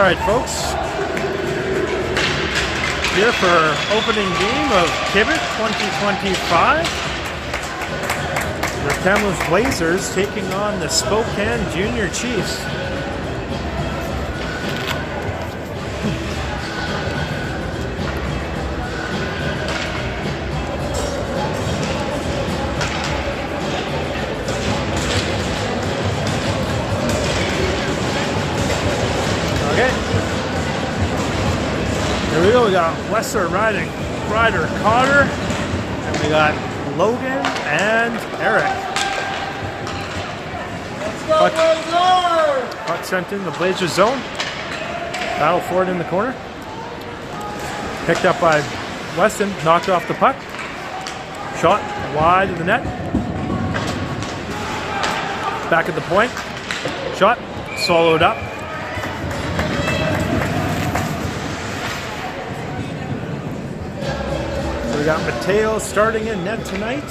Alright folks, here for opening game of KIBIHT 2025. The Kamloops Blazers taking on the Spokane Junior Chiefs. Here we go, we got Western riding Ryder Cotter, and we got Logan and Eric. Let's go, Blazers! Puck sent in the Blazers zone. Battle for it in the corner. Picked up by Weston, knocked off the puck. Shot wide of the net. Back at the point. Shot, swallowed up. We got Mateo starting in net tonight.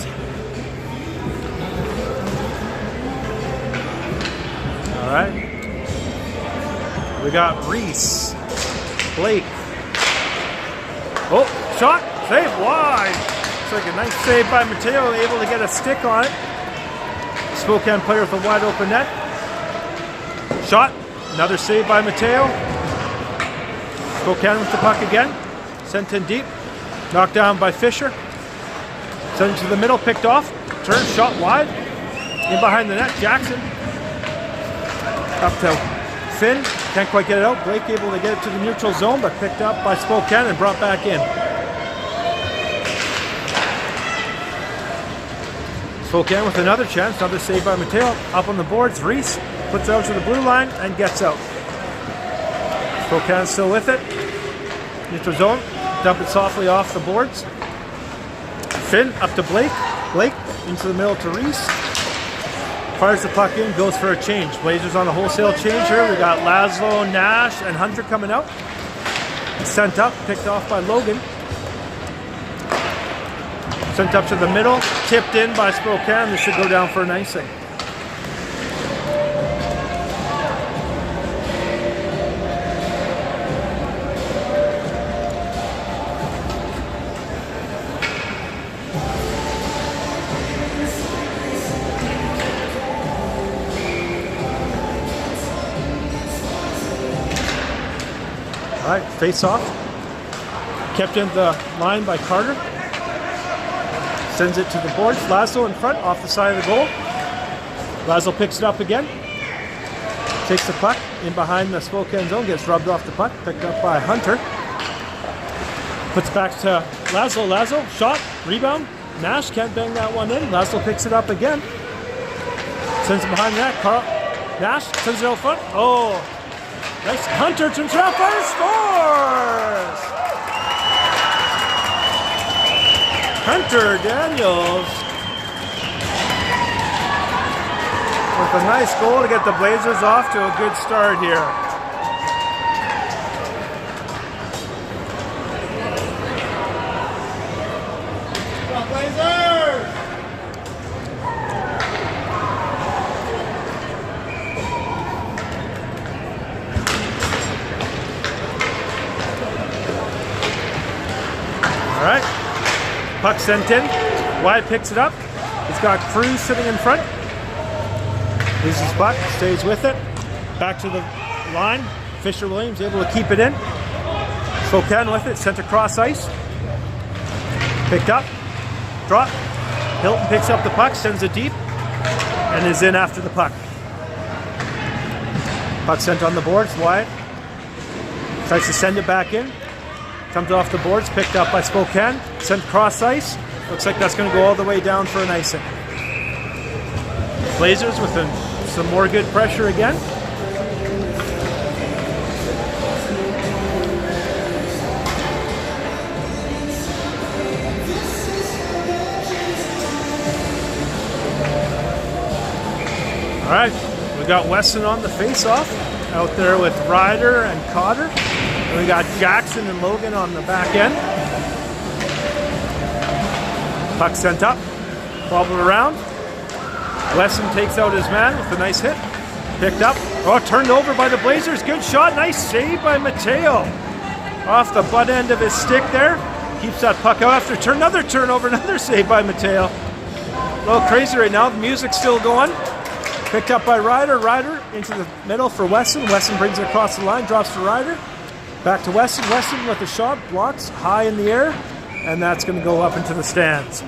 All right. We got Reese, Blake. Oh, shot, save wide. Looks like a nice save by Mateo, able to get a stick on it. Spokane player with a wide open net. Shot, another save by Mateo. Spokane with the puck again. Sent in deep. Knocked down by Fisher. Sent it to the middle, picked off. Turn, shot wide. In behind the net, Jackson. Up to Finn. Can't quite get it out. Blake able to get it to the neutral zone, but picked up by Spokane and brought back in. Spokane with another chance. Another save by Mateo. Up on the boards. Reese puts it out to the blue line and gets out. Spokane still with it. Neutral zone. Dump it softly off the boards. Finn up to Blake. Blake into the middle to Reese. Fires the puck in, goes for a change. Blazers on a wholesale change here. We got Laszlo, Nash, and Hunter coming out. Sent up, picked off by Logan. Sent up to the middle, tipped in by Spokane. This should go down for an icing. All right, face off. Kept in the line by Carter. Sends it to the boards. Laszlo in front, off the side of the goal. Laszlo picks it up again. Takes the puck in behind the Spokane zone. Gets rubbed off the puck. Picked up by Hunter. Puts back to Laszlo. Laszlo, shot, rebound. Nash can't bang that one in. Laszlo picks it up again. Sends it behind the net. Nash sends it out front. Oh! Nice. Hunter turns around, fires, scores! Hunter Daniels with a nice goal to get the Blazers off to a good start here. Come on, Blazers! All right, puck sent in. Wyatt picks it up. He's got Cruz sitting in front. Loses puck, stays with it. Back to the line. Fisher Williams able to keep it in. Spokane with it, sent across ice. Picked up, drop. Hilton picks up the puck, sends it deep, and is in after the puck. Puck sent on the boards. Wyatt tries to send it back in. Comes off the boards, picked up by Spokane, sent cross ice. Looks like that's going to go all the way down for an icing. Blazers with some more good pressure again. All right, we got Weston on the face-off out there with Ryder and Cotter. And we got Jackson and Logan on the back end. Puck sent up, bobbled around. Weston takes out his man with a nice hit. Picked up. Oh, turned over by the Blazers. Good shot. Nice save by Mateo. Off the butt end of his stick there. Keeps that puck out after turn. Another turnover. Another save by Mateo. A little crazy right now. The music's still going. Picked up by Ryder. Ryder into the middle for Wesson. Wesson brings it across the line. Drops to Ryder. Back to Wesson. Wesson with the shot. Blocks high in the air. And that's going to go up into the stands.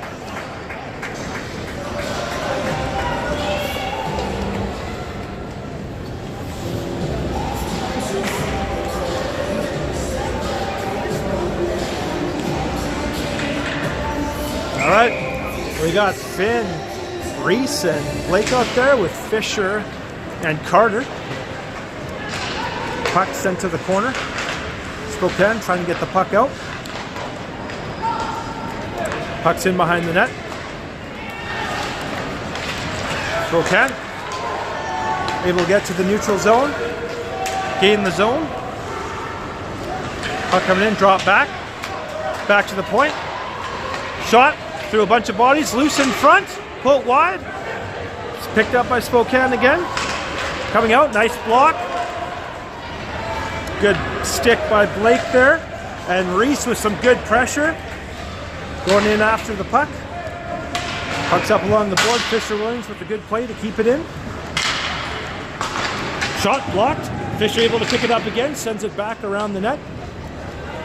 All right, we got Finn, Reese, and Blake out there with Fisher and Carter. Puck sent to the corner. Spokane trying to get the puck out. Puck's in behind the net. Spokane able to get to the neutral zone. Gain the zone. Puck coming in, drop back. Back to the point. Shot. Through a bunch of bodies, loose in front, pull it wide. It's picked up by Spokane again. Coming out, nice block. Good stick by Blake there. And Reese with some good pressure. Going in after the puck. Puck's up along the board. Fisher Williams with a good play to keep it in. Shot blocked. Fisher able to pick it up again, sends it back around the net.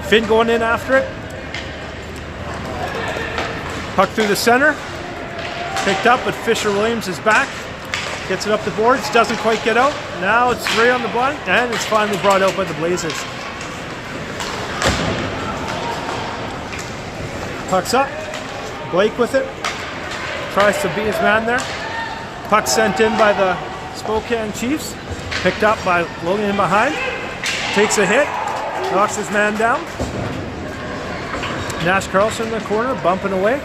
Finn going in after it. Puck through the center, picked up, but Fisher Williams is back. Gets it up the boards, doesn't quite get out. Now it's Ray on the bottom, and it's finally brought out by the Blazers. Puck's up, Blake with it. Tries to be his man there. Puck sent in by the Spokane Chiefs. Picked up by Logan in behind. Takes a hit, knocks his man down. Nash Carlson in the corner, bumping away.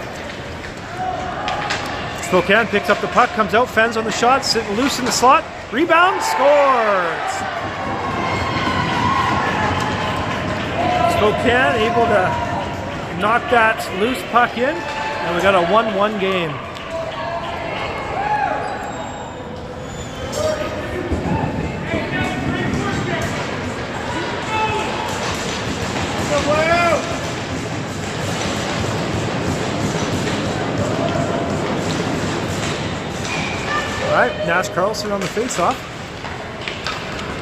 Spokane picks up the puck, comes out, fends on the shot, sitting loose in the slot. Rebound, scores! Spokane able to knock that loose puck in, and we got a 1-1 game. All right, Nash Carlson on the face-off.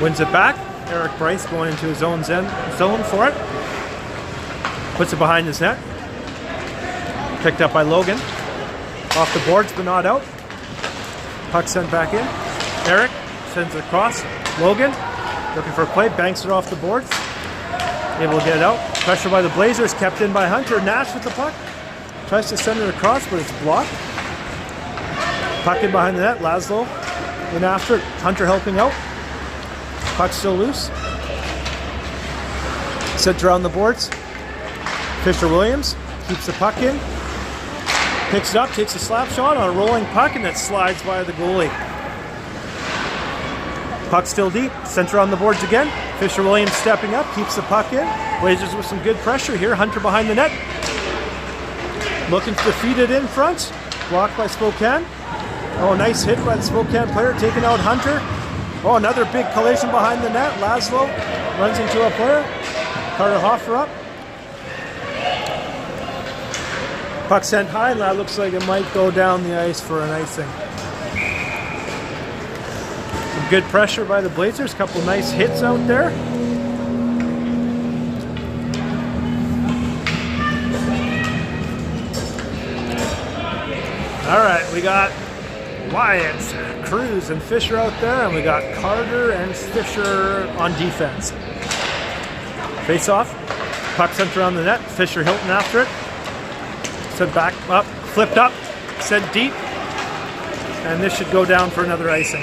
Wins it back. Eric Bryce going into his own zone for it. Puts it behind his net. Picked up by Logan. Off the boards, but not out. Puck sent back in. Eric sends it across. Logan looking for a play, banks it off the boards. Able to get it out. Pressure by the Blazers, kept in by Hunter. Nash with the puck. Tries to send it across, but it's blocked. Puck in behind the net. Laszlo in after it. Hunter helping out. Puck still loose. Sent around the boards. Fisher Williams keeps the puck in. Picks it up, takes a slap shot on a rolling puck, and that slides by the goalie. Puck still deep. Center on the boards again. Fisher Williams stepping up, keeps the puck in. Blazers with some good pressure here. Hunter behind the net. Looking to feed it in front. Blocked by Spokane. Oh, nice hit by the Spokane player, taking out Hunter. Oh, another big collision behind the net. Laszlo runs into a player. Carter Hoffer up. Puck sent high, and that looks like it might go down the ice for an icing. Some good pressure by the Blazers. Couple nice hits out there. All right, we got Wyatt, Cruz, and Fisher out there, and we got Carter and Fisher on defense. Face off. Puck sent around the net. Fisher Hilton after it. Sent back up, flipped up, sent deep, and this should go down for another icing.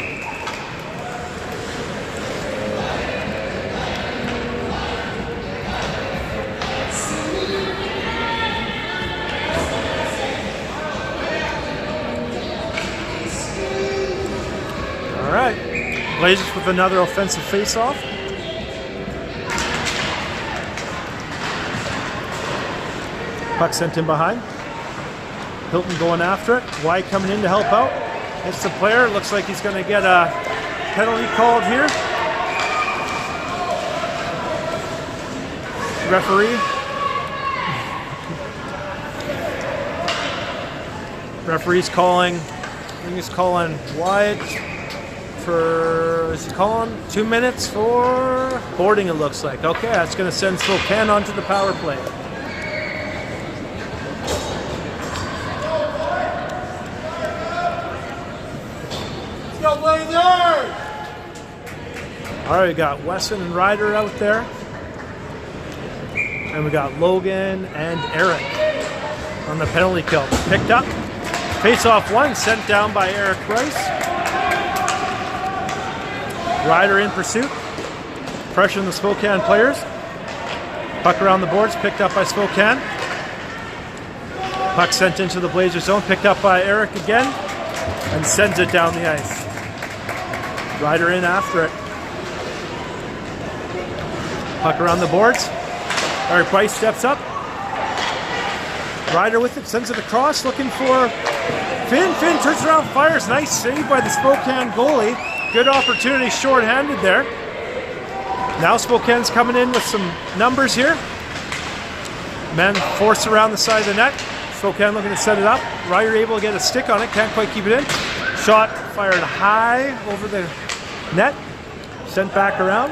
All right, Blazers with another offensive face-off. Puck sent in behind. Hilton going after it. White coming in to help out. Hits the player. Looks like he's going to get a penalty called here. Referee's calling, I think he's calling Wyatt for, is he calling 2 minutes for boarding, it looks like. Okay, that's going to send Spokane onto the power play. Let's go, Blazers! All right, we got Wesson and Ryder out there. And we got Logan and Eric on the penalty kill. Picked up. Face-off one, sent down by Eric Rice. Ryder in pursuit. Pressuring the Spokane players. Puck around the boards, picked up by Spokane. Puck sent into the Blazer zone, picked up by Eric again, and sends it down the ice. Ryder in after it. Puck around the boards. Eric Rice steps up. Ryder with it, sends it across, looking for Finn. Finn turns around, fires. Nice save by the Spokane goalie. Good opportunity, short-handed there. Now Spokane's coming in with some numbers here. Men force around the side of the net. Spokane looking to set it up. Ryder able to get a stick on it, can't quite keep it in. Shot fired high over the net. Sent back around.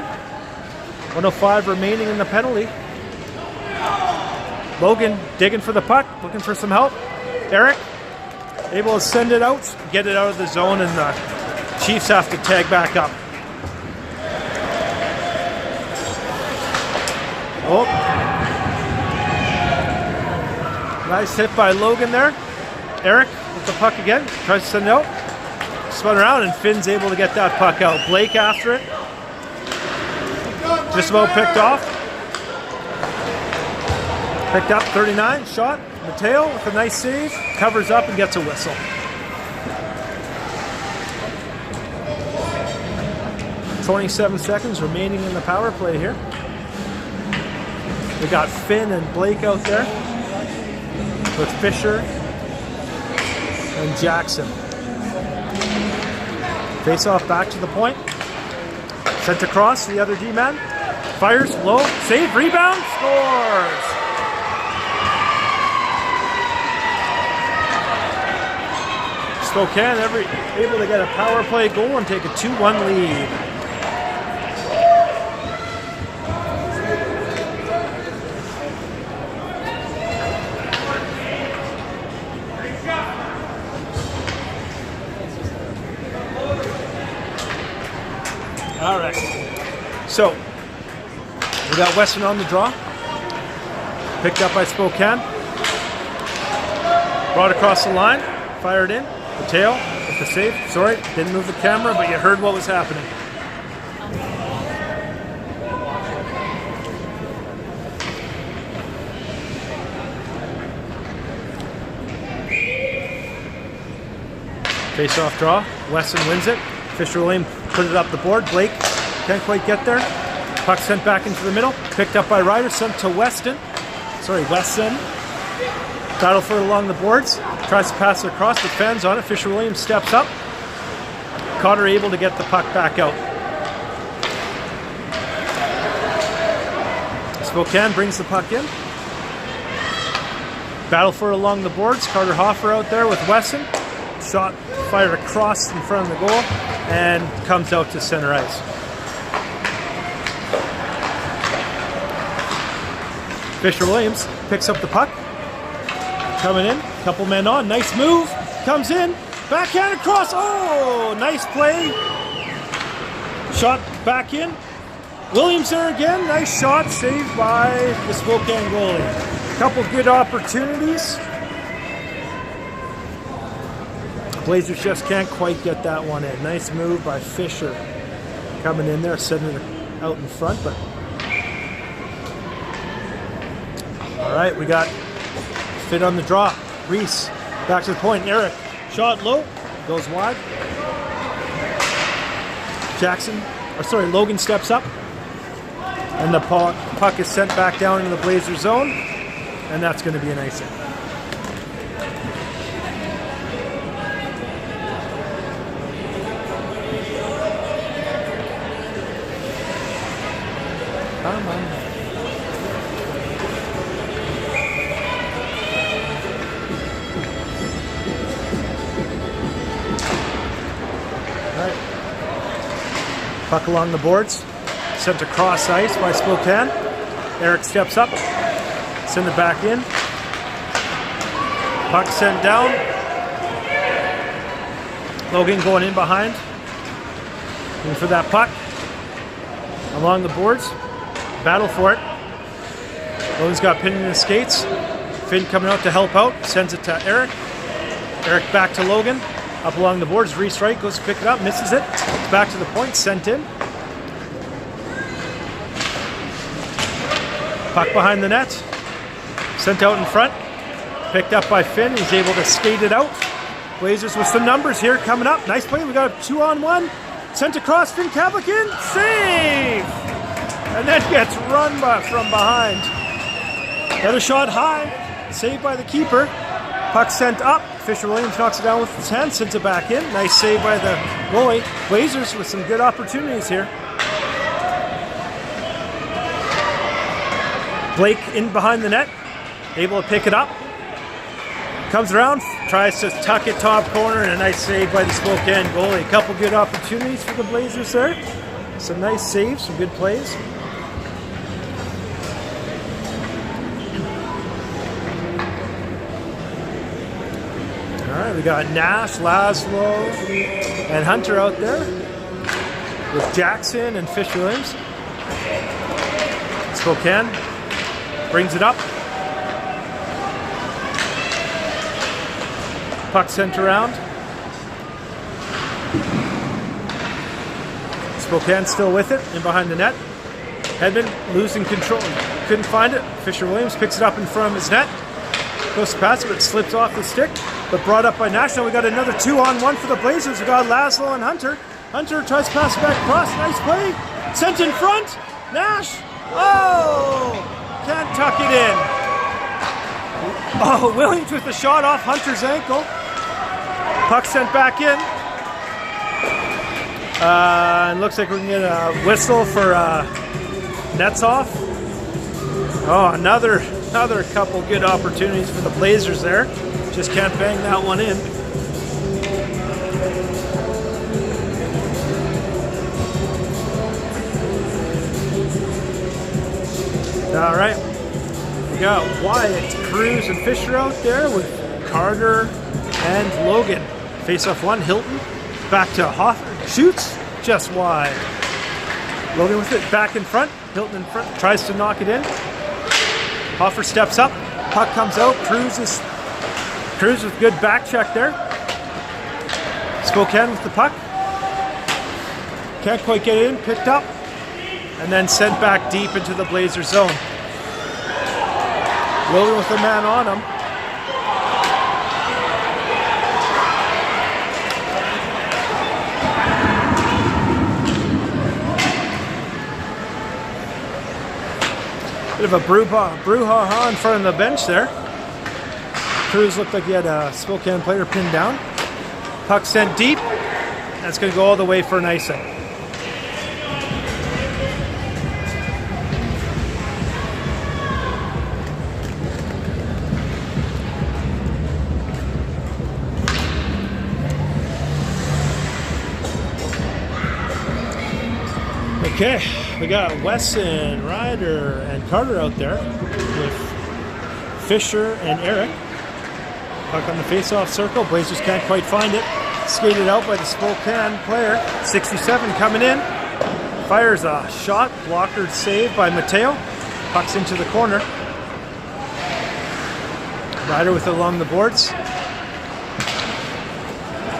1:05 remaining in the penalty. Logan digging for the puck, looking for some help. Eric able to send it out, get it out of the zone, and the Chiefs have to tag back up. Oh. Nice hit by Logan there. Eric with the puck again, tries to send it out. Spun around and Finn's able to get that puck out. Blake after it. Just about picked off. Picked up 39, shot. Mateo with a nice save. Covers up and gets a whistle. .27 seconds remaining in the power play here. We got Finn and Blake out there with Fisher and Jackson. Face off back to the point. Sent across the other D-man. Fires low, save, rebound, scores! Spokane able to get a power play goal and take a 2-1 lead. All right, so we got Weston on the draw, picked up by Spokane, brought across the line, fired in, Mateo with the save. Sorry, didn't move the camera, but you heard what was happening. Face-off draw, Weston wins it. Fisher William put it up the board. Blake can't quite get there. Puck sent back into the middle. Picked up by Ryder, sent to Weston. Battle for it along the boards. Tries to pass it across, defends on it. Fisher Williams steps up. Cotter able to get the puck back out. Spokane brings the puck in. Battle for it along the boards. Carter Hoffer out there with Weston. Shot fired across in front of the goal and comes out to center ice. Fisher Williams picks up the puck. Coming in, couple men on, nice move, comes in, backhand across, oh, nice play. Shot back in. Williams there again, nice shot, saved by the Spokane goalie. Couple good opportunities. Blazers just can't quite get that one in. Nice move by Fisher. Coming in there, setting it out in front, but all right, we got Fit on the draw. Reese back to the point. Eric shot low, goes wide. Logan steps up, and the puck is sent back down into the Blazer zone, and that's going to be an icing. Puck along the boards. Sent across ice by Spokane. Eric steps up. Send it back in. Puck sent down. Logan going in behind. Looking for that puck. Along the boards. Battle for it. Logan's got pin in his skates. Finn coming out to help out. Sends it to Eric. Eric back to Logan. Up along the boards. Restrike. Goes to pick it up. Misses it. It's back to the point. Sent in. Puck behind the net. Sent out in front. Picked up by Finn. He's able to skate it out. Blazers with some numbers here coming up. Nice play. We got a 2-on-1. Sent across. Finn Kavlikin. Save! And then gets run from behind. Another shot high. Saved by the keeper. Puck sent up. Fisher Williams knocks it down with his hand. Sends it back in. Nice save by the goalie. Blazers with some good opportunities here. Blake in behind the net. Able to pick it up. Comes around, tries to tuck it top corner, and a nice save by the Spokane goalie. A couple good opportunities for the Blazers there. Some nice saves, some good plays. All right, we got Nash, Laszlo, and Hunter out there with Jackson and Fisher Williams. Spokane brings it up. Puck sent around. Spokane still with it and behind the net. Hedman losing control. Couldn't find it. Fisher Williams picks it up in front of his net. Goes to pass it, but it slips off the stick. But brought up by Nash. Now we got another 2-on-1 for the Blazers. We got Laszlo and Hunter. Hunter tries to pass it back across. Nice play. Sent in front. Nash. Oh! Can't tuck it in. Oh, Williams with the shot off Hunter's ankle. Puck sent back in. And looks like we can get a whistle for nets off. Oh, another couple good opportunities for the Blazers there. Just can't bang that one in. All right. We got Wyatt, Cruz, and Fisher out there with Carter and Logan. Face-off one, Hilton. Back to Hoffer. Shoots just wide. Logan with it back in front. Hilton in front. Tries to knock it in. Hoffer steps up. Puck comes out. Cruz with good back check there. Spokane with the puck. Can't quite get it in. Picked up. And then sent back deep into the Blazer zone. Logan with the man on him. Bit of a brouhaha in front of the bench there. Cruz looked like he had a Spokane player pinned down. Puck sent deep. That's going to go all the way for an icing. Okay, we got Wesson, Ryder, and Carter out there with Fisher and Eric. Puck on the face-off circle. Blazers can't quite find it. Skated out by the Spokane player. 67 coming in. Fires a shot. Blocker save by Mateo. Puck's into the corner. Ryder with it along the boards.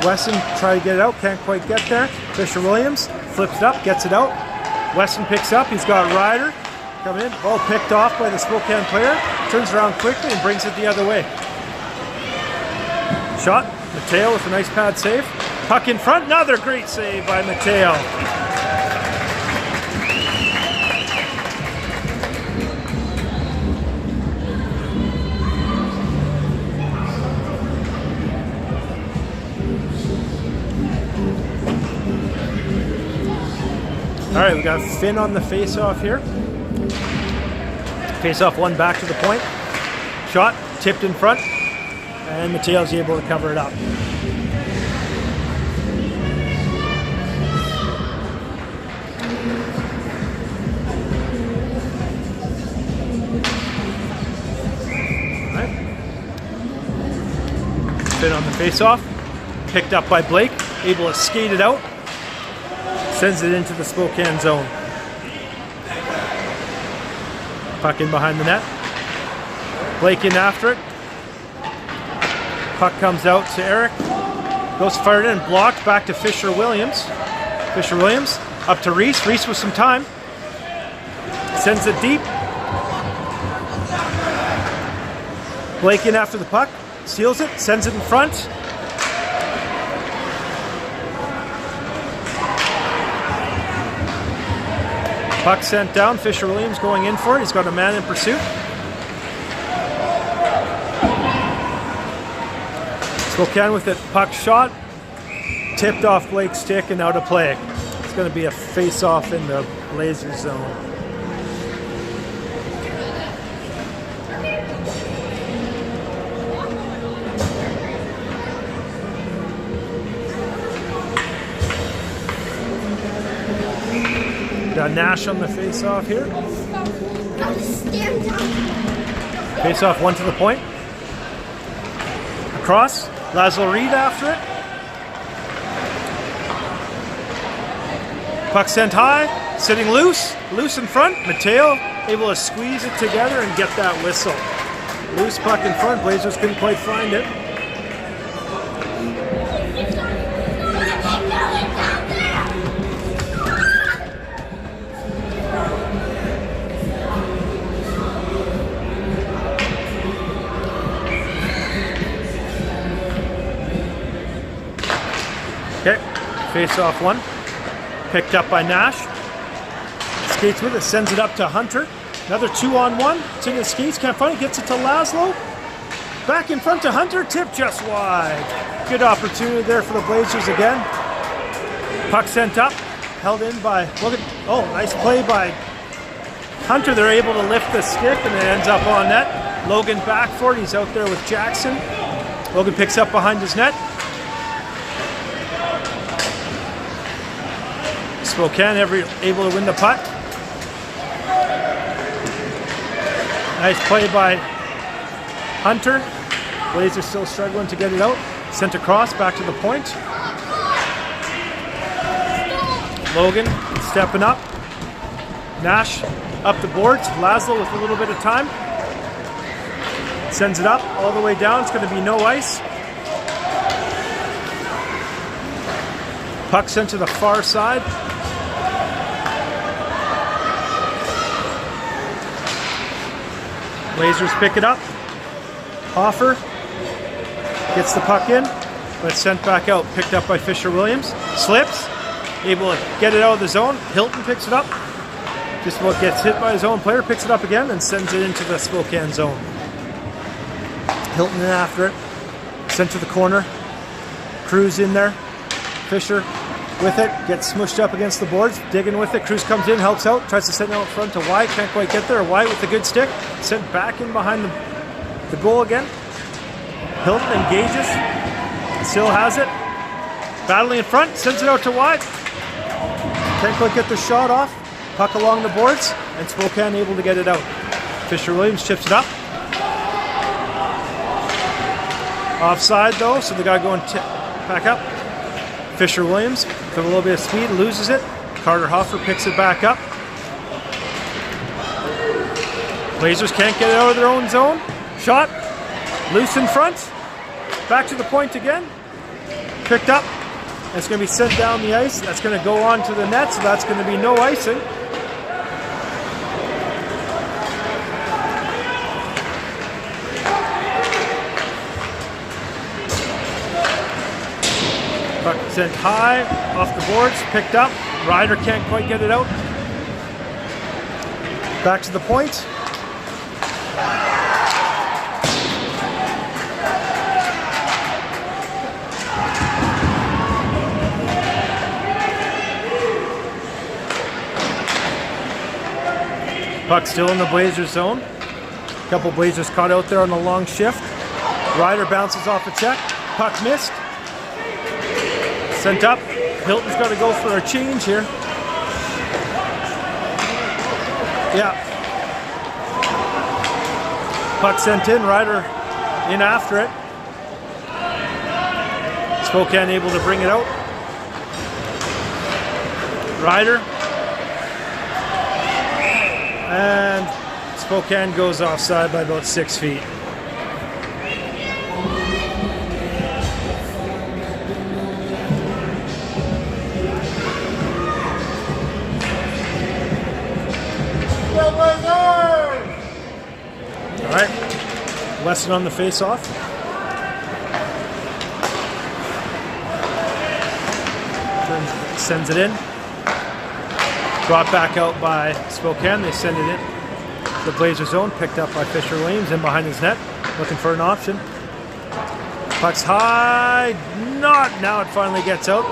Wesson try to get it out. Can't quite get there. Fisher Williams flips it up. Gets it out. Weston picks up. He's got Ryder coming in. Ball picked off by the Spokane player. Turns around quickly and brings it the other way. Shot. Mateo with a nice pad save. Puck in front. Another great save by Mateo. All right, we got Finn on the face-off here. Face-off one back to the point. Shot, tipped in front, and Mateo's able to cover it up. Spin on the face-off. Picked up by Blake. Able to skate it out. Sends it into the Spokane zone. Puck in behind the net. Blake in after it. Puck comes out to Eric. Goes fired in, blocked back to Fisher Williams. Fisher Williams up to Reese. Reese with some time. Sends it deep. Blake in after the puck. Steals it. Sends it in front. Puck sent down. Fisher Williams going in for it. He's got a man in pursuit. Spokane with it. Puck shot. Tipped off Blake's stick and out of play. It's going to be a face-off in the Blazers zone. Got Nash on the face-off here. Face-off one to the point. Across. Laszlo Reed after it. Puck sent high. Sitting loose. Loose in front. Mateo able to squeeze it together and get that whistle. Loose puck in front. Blazers couldn't quite find it. Okay, face-off one. Picked up by Nash. Skates with it, sends it up to Hunter. Another 2-on-1. It's in his skates, can't find it. Gets it to Laszlo. Back in front to Hunter. Tip just wide. Good opportunity there for the Blazers again. Puck sent up. Held in by Logan. Oh, nice play by Hunter. They're able to lift the stick and it ends up on net. Logan back for it. He's out there with Jackson. Logan picks up behind his net. Spokane able to win the puck. Nice play by Hunter. Blazers still struggling to get it out. Sent across, back to the point. Logan stepping up. Nash up the boards. Laszlo with a little bit of time. Sends it up all the way down. It's going to be no ice. Puck sent to the far side. Blazers pick it up. Hoffer gets the puck in, but it's sent back out. Picked up by Fisher Williams. Slips. Able to get it out of the zone. Hilton picks it up. Just about gets hit by his own player. Picks it up again and sends it into the Spokane zone. Hilton in after it. Sent to the corner. Cruz in there. Fisher with it. Gets smushed up against the boards. Digging with it. Cruz comes in, helps out. Tries to send it out front to White. Can't quite get there. White with the good stick. Sent back in behind the goal again. Hilton engages. Still has it. Battling in front. Sends it out to White. Can't quite get the shot off. Puck along the boards. And Spokane able to get it out. Fisher Williams chips it up. Offside though, so the guy going back up. Fisher Williams with a little bit of speed, loses it. Carter Hoffer picks it back up. Blazers can't get it out of their own zone. Shot, loose in front. Back to the point again. Picked up. It's going to be sent down the ice. That's going to go on to the net, so that's going to be no icing. Puck sent high, off the boards, picked up. Ryder can't quite get it out. Back to the point. Puck still in the Blazers zone. A couple Blazers caught out there on the long shift. Ryder bounces off a check. Puck missed. Sent up. Hilton's got to go for a change here. Yeah. Puck sent in. Ryder in after it. Spokane able to bring it out. Ryder. And Spokane goes offside by about 6 feet. All right, Wesson on the face-off. Sends it in. Brought back out by Spokane. They send it in. The Blazer zone, picked up by Fisher Williams in behind his net, looking for an option. Puck's high, not, now it finally gets out.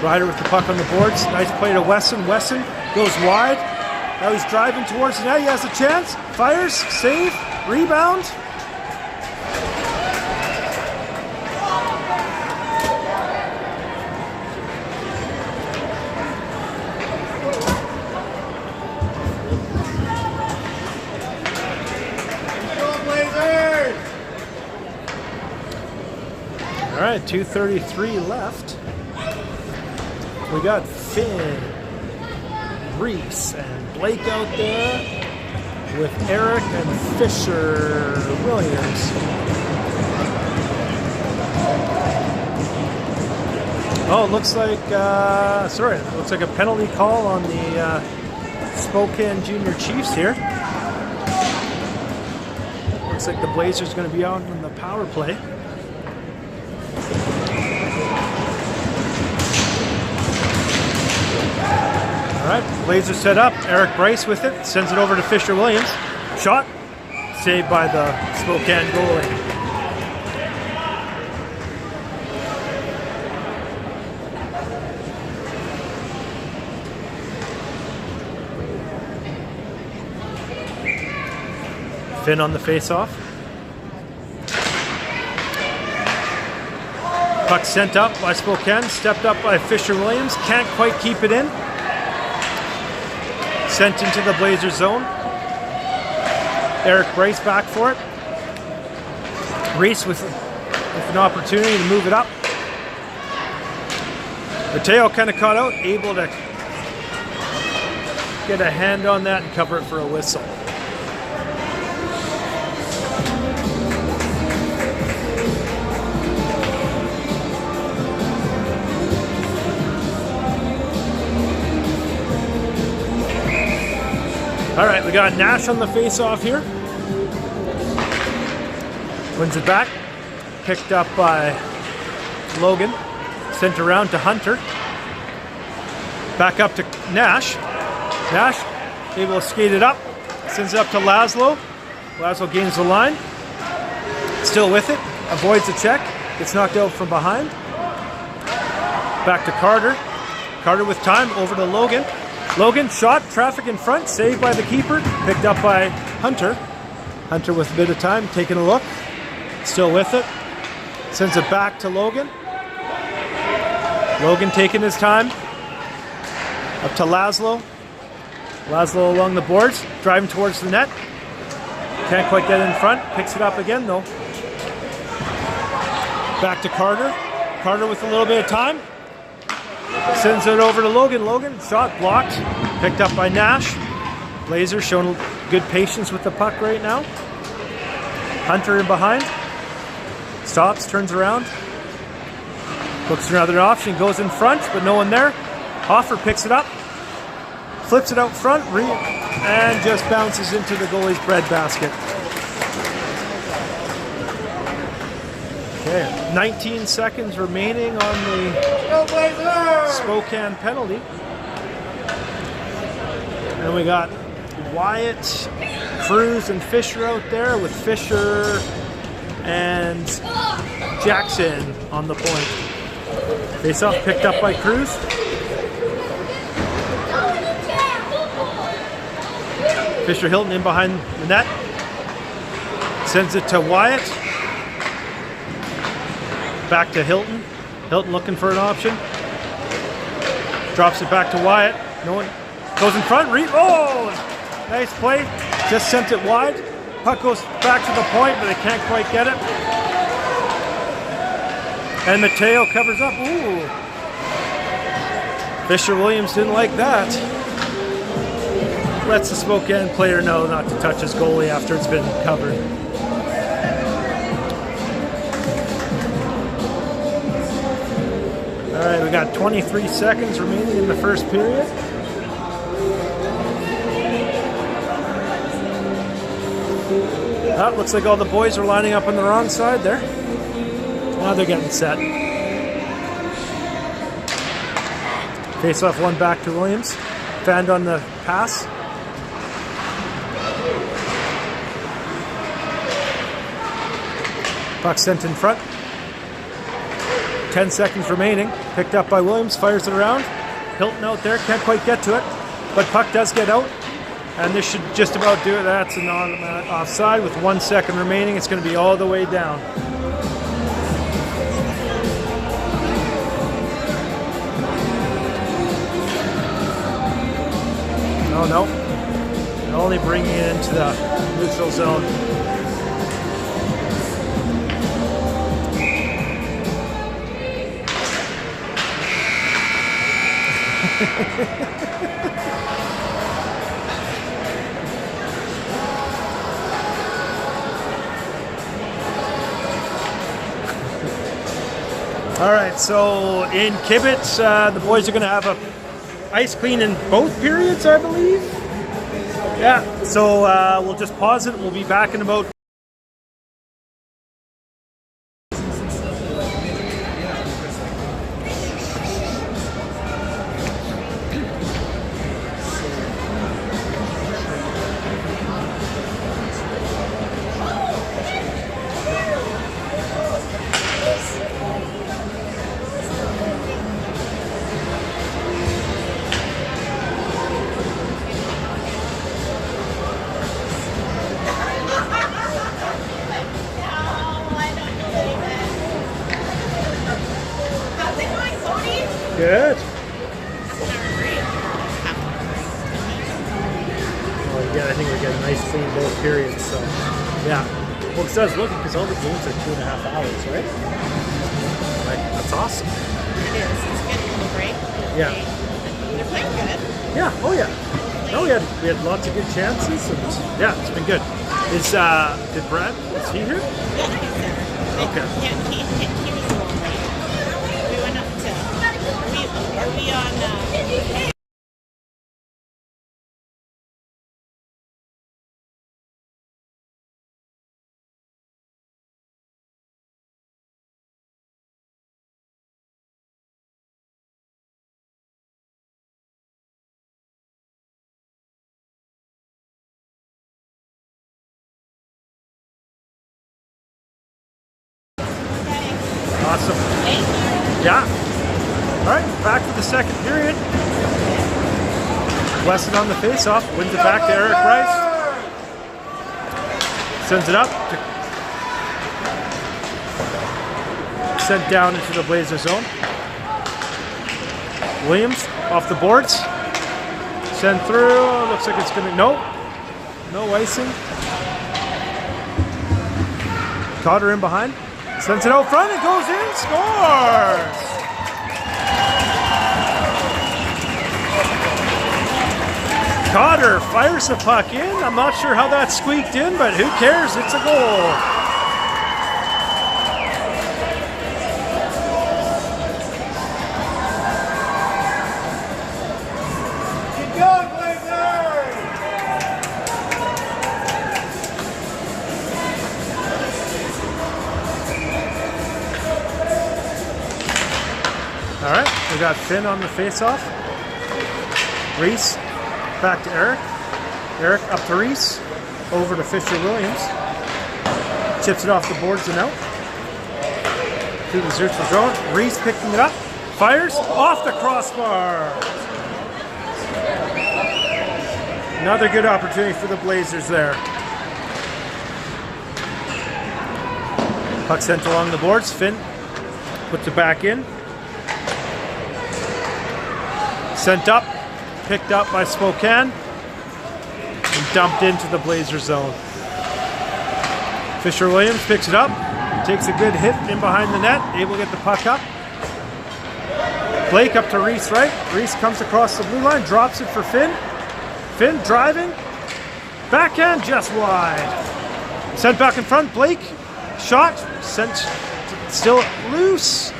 Ryder with the puck on the boards. Nice play to Wesson. Wesson goes wide. Now he's driving towards the net. He has a chance. Fires. Save. Rebound. All right, 2:33 left. We got Finn, Reese, and Blake out there with Eric and Fisher Williams. Oh, it looks like, looks like a penalty call on the Spokane Junior Chiefs here. Looks like the Blazers going to be out on the power play. All right, Blazers set up. Eric Bryce with it. Sends it over to Fisher Williams. Shot. Saved by the Spokane goalie. Finn on the face-off. Puck sent up by Spokane. Stepped up by Fisher Williams. Can't quite keep it in. Sent into the Blazer zone. Eric Bryce back for it. Reese with an opportunity to move it up. Mateo kind of caught out, able to get a hand on that and cover it for a whistle. All right, we got Nash on the face-off here. Wins it back. Picked up by Logan. Sent around to Hunter. Back up to Nash. Nash able to skate it up. Sends it up to Laszlo. Laszlo gains the line. Still with it. Avoids the check. Gets knocked out from behind. Back to Carter. Carter with time. Over to Logan. Logan shot, traffic in front, saved by the keeper, picked up by Hunter. Hunter with a bit of time, taking a look, still with it. Sends it back to Logan. Logan taking his time. Up to Laszlo. Laszlo along the boards, driving towards the net. Can't quite get in front, picks it up again though. Back to Carter. Carter with a little bit of time. Sends it over to Logan. Logan, shot blocked. Picked up by Nash. Blazers showing good patience with the puck right now. Hunter in behind. Stops, turns around. Looks for another option, goes in front, but no one there. Hoffer picks it up. Flips it out front, and just bounces into the goalie's breadbasket. Okay, 19 seconds remaining on the Spokane penalty. And we got Wyatt, Cruz, and Fisher out there with Fisher and Jackson on the point. Face-off picked up by Cruz. Fisher Hilton in behind the net. Sends it to Wyatt. Back to Hilton. Hilton looking for an option. Drops it back to Wyatt. No one goes in front. Oh! Nice play. Just sent it wide. Puck goes back to the point, but they can't quite get it. And Mateo covers up. Ooh. Fisher Williams didn't like that. Lets the Spokane player know not to touch his goalie after it's been covered. All right, we got 23 seconds remaining in the first period. Oh, looks like all the boys are lining up on the wrong side there. Now they're getting set. Face-off one back to Williams. Fanned on the pass. Puck sent in front. 10 seconds remaining. Picked up by Williams. Fires it around. Hilton out there. Can't quite get to it. But puck does get out. And this should just about do it. That's an automatic offside with 1 second remaining. It's going to be all the way down. Oh no. They're only bringing it into the neutral zone. All right, so in KIBIHT, the boys are going to have a ice clean in both periods, I believe. Yeah, so we'll just pause it. We'll be back in about. Good. Oh, yeah, I think we're getting nice clean both periods. So, yeah. Well, it does look because all the games are 2.5 hours, right? Like, that's awesome. It is. It's good for the break. Yeah. They're playing good. Yeah. Oh, yeah. No, we had lots of good chances, and yeah, it's been good. Did Brad? Is he here? Yeah, he's there. Okay. Yeah, he was a little late. We went up to. Are we on? Awesome. Yeah. All right, back to the second period. Weston on the face-off, wins it back to Eric Rice. Sends it up. Sent down into the Blazer zone. Williams off the boards. Sent through. Looks like it's going to... No icing. Caught her in behind. Sends it out front, it goes in, scores! Cotter fires the puck in. I'm not sure how that squeaked in, but who cares? It's a goal. Keep going, Blazers! All right, we got Finn on the face-off. Reese back to Eric. Eric up to Reese. Over to Fisher Williams. Chips it off the boards and out. Through the neutral zone. Reese picking it up. Fires off the crossbar. Another good opportunity for the Blazers there. Puck sent along the boards. Finn puts it back in. Sent up, picked up by Spokane, and dumped into the Blazer zone. Fisher-Williams picks it up, takes a good hit in behind the net, able to get the puck up. Blake up to Reese right. Reese comes across the blue line, drops it for Finn. Finn driving. Backhand just wide. Sent back in front. Blake. Shot. Sent still loose.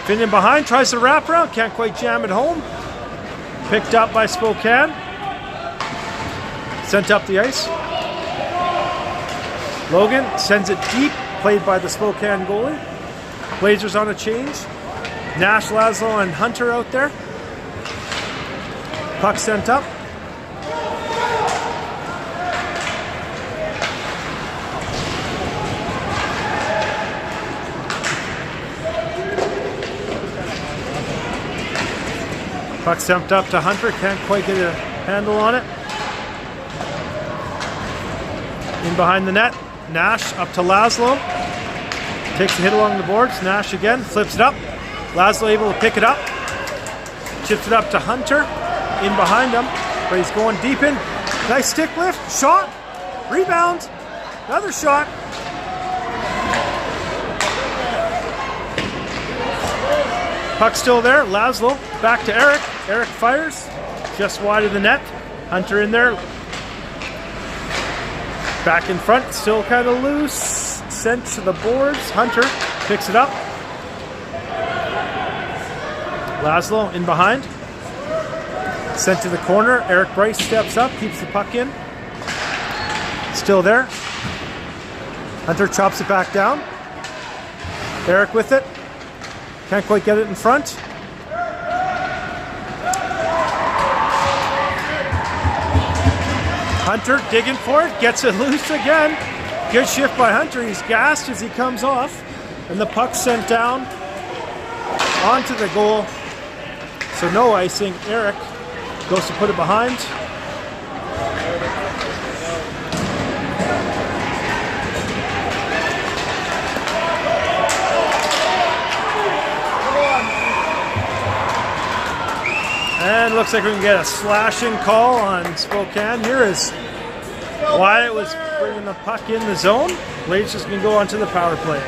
Finn in behind. Tries to wrap around. Can't quite jam it home. Picked up by Spokane. Sent up the ice. Logan sends it deep. Played by the Spokane goalie. Blazers on a change. Nash, Laszlo, and Hunter out there. Puck sent up. Puck sent up to Hunter. Can't quite get a handle on it. In behind the net. Nash up to Laszlo. Takes a hit along the boards. Nash again. Flips it up. Laszlo able to pick it up. Chips it up to Hunter. In behind him. But he's going deep in. Nice stick lift. Shot. Rebound. Another shot. Puck still there. Laszlo back to Eric. Eric fires. Just wide of the net. Hunter in there. Back in front. Still kind of loose. Sent to the boards. Hunter picks it up. Laszlo in behind. Sent to the corner. Eric Bryce steps up, keeps the puck in. Still there. Hunter chops it back down. Eric with it. Can't quite get it in front. Hunter digging for it. Gets it loose again. Good shift by Hunter. He's gassed as he comes off. And the puck's sent down onto the goal. So no icing. Eric goes to put it behind. And looks like we can get a slashing call on Spokane. Here is Wyatt was bringing the puck in the zone. Blazers can go onto the power play.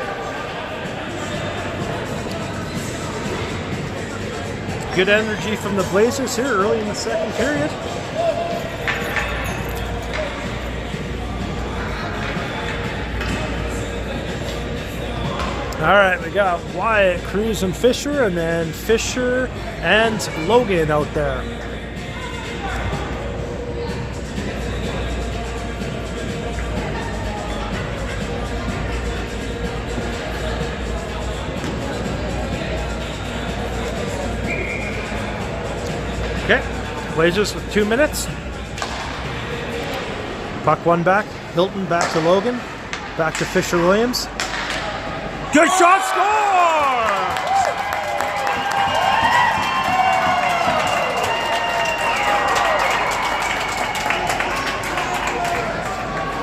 Good energy from the Blazers here early in the second period. All right, we got Wyatt, Cruz, and Fisher, and then Fisher and Logan out there. Okay, Blazers with 2 minutes. Puck one back. Hilton back to Logan. Back to Fisher-Williams. Good shot, score!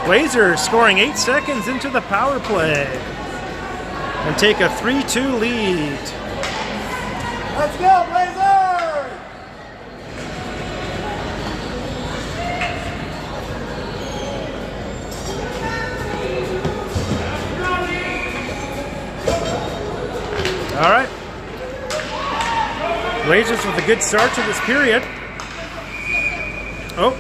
Blazers scoring 8 seconds into the power play and take a 3-2 lead. Let's go, Blazers! All right. Blazers with a good start to this period. Oh.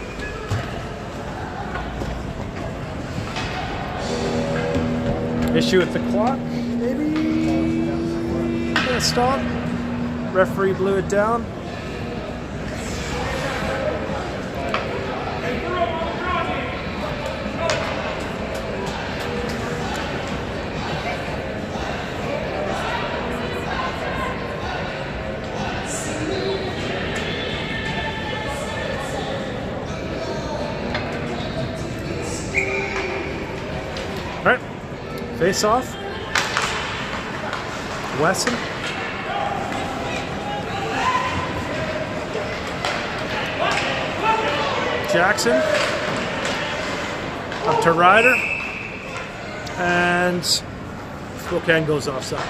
Issue with the clock, maybe? Gonna stop. Referee blew it down. All right, face off. Wesson. Jackson. Up to Ryder. And Spokane goes offside.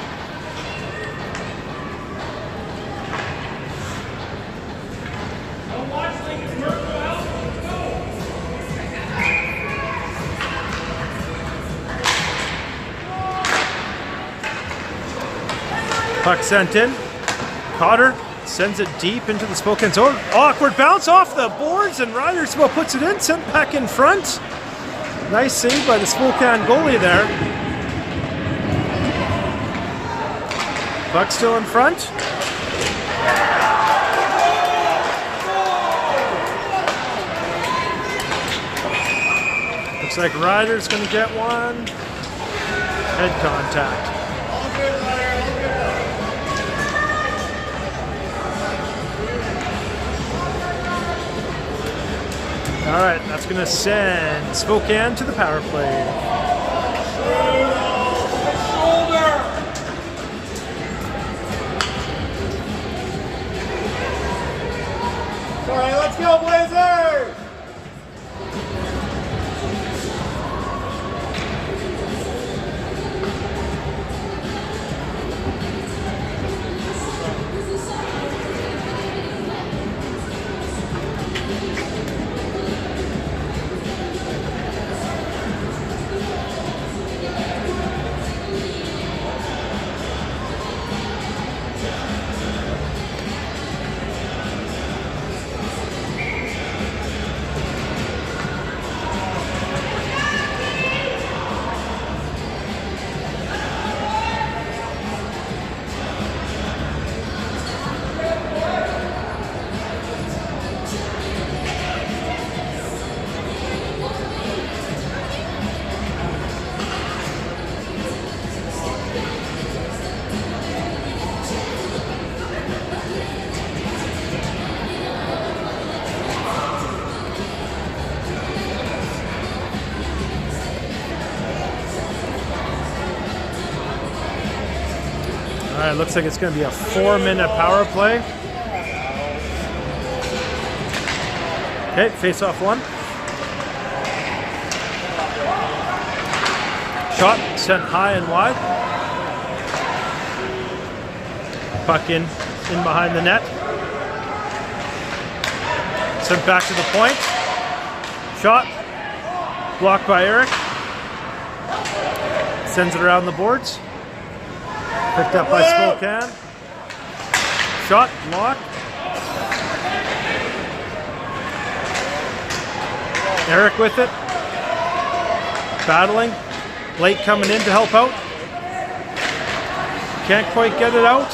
Puck sent in. Cotter sends it deep into the Spokane zone. Awkward bounce off the boards, and Rydersville puts it in, sent back in front. Nice save by the Spokane goalie there. Puck still in front. Looks like Ryder's going to get one. Head contact. All right, that's going to send Spokane to the power play. All right, let's go, Blazers! All right, looks like it's going to be a 4-minute power play. Okay, face-off one. Shot sent high and wide. Puck in behind the net. Sent back to the point. Shot blocked by Eric. Sends it around the boards. Picked up by Spokane. Shot blocked. Eric with it. Battling. Blake coming in to help out. Can't quite get it out.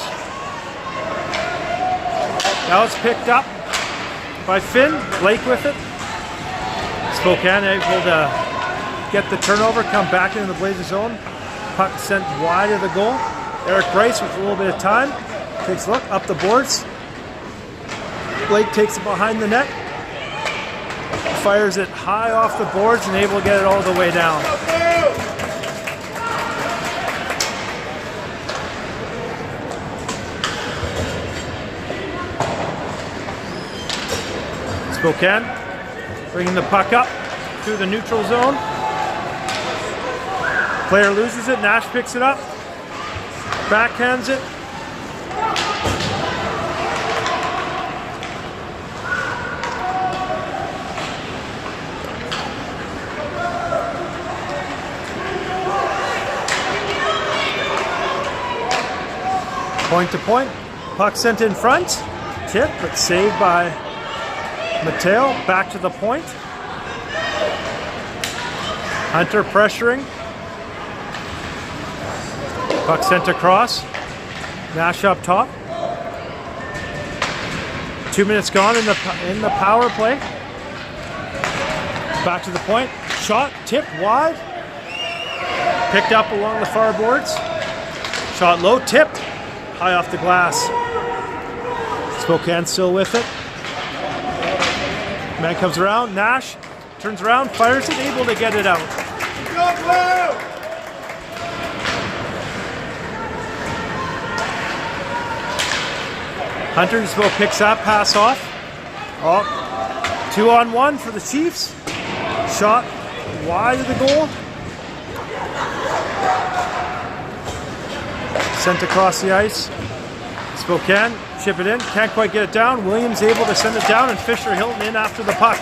Now it's picked up by Finn. Blake with it. Spokane able to get the turnover, come back into the Blazers zone. Puck sent wide of the goal. Eric Bryce with a little bit of time. Takes a look up the boards. Blake takes it behind the net. Fires it high off the boards and able to get it all the way down. Spokane bringing the puck up through the neutral zone. Player loses it. Nash picks it up. Backhands it. Point to point. Puck sent in front. Tip, but saved by Mateo. Back to the point. Hunter pressuring. Puck sent across. Nash up top. 2 minutes gone in the power play. Back to the point. Shot tipped wide. Picked up along the far boards. Shot low, tipped. High off the glass. Spokane still with it. Man comes around. Nash turns around, fires it, able to get it out. Go blue! Hunter just about picks up, pass off. Oh, 2-on-1 for the Chiefs. Shot wide of the goal. Sent across the ice. Spokane, chip it in, can't quite get it down. Williams able to send it down, and Fisher Hilton in after the puck.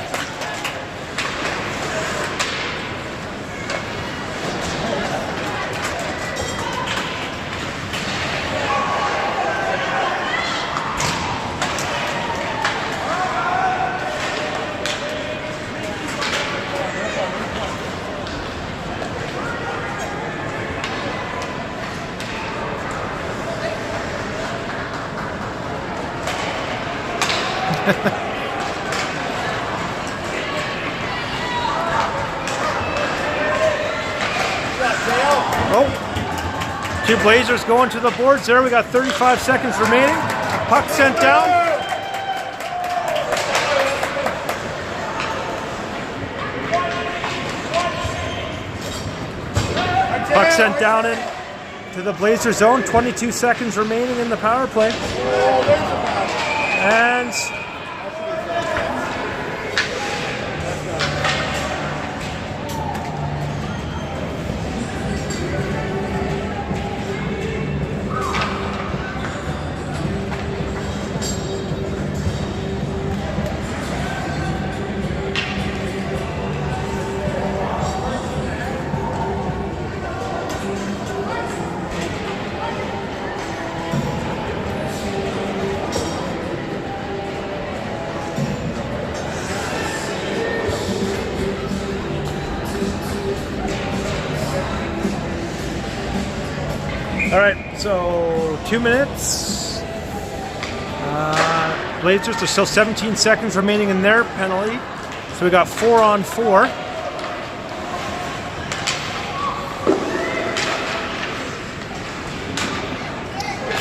Oh, two Blazers going to the boards there. We got 35 seconds remaining. Puck sent down. Puck sent down in to the Blazer zone. 22 seconds remaining in the power play. And all right, so 2 minutes. Blazers, there's still 17 seconds remaining in their penalty. So we got 4-on-4.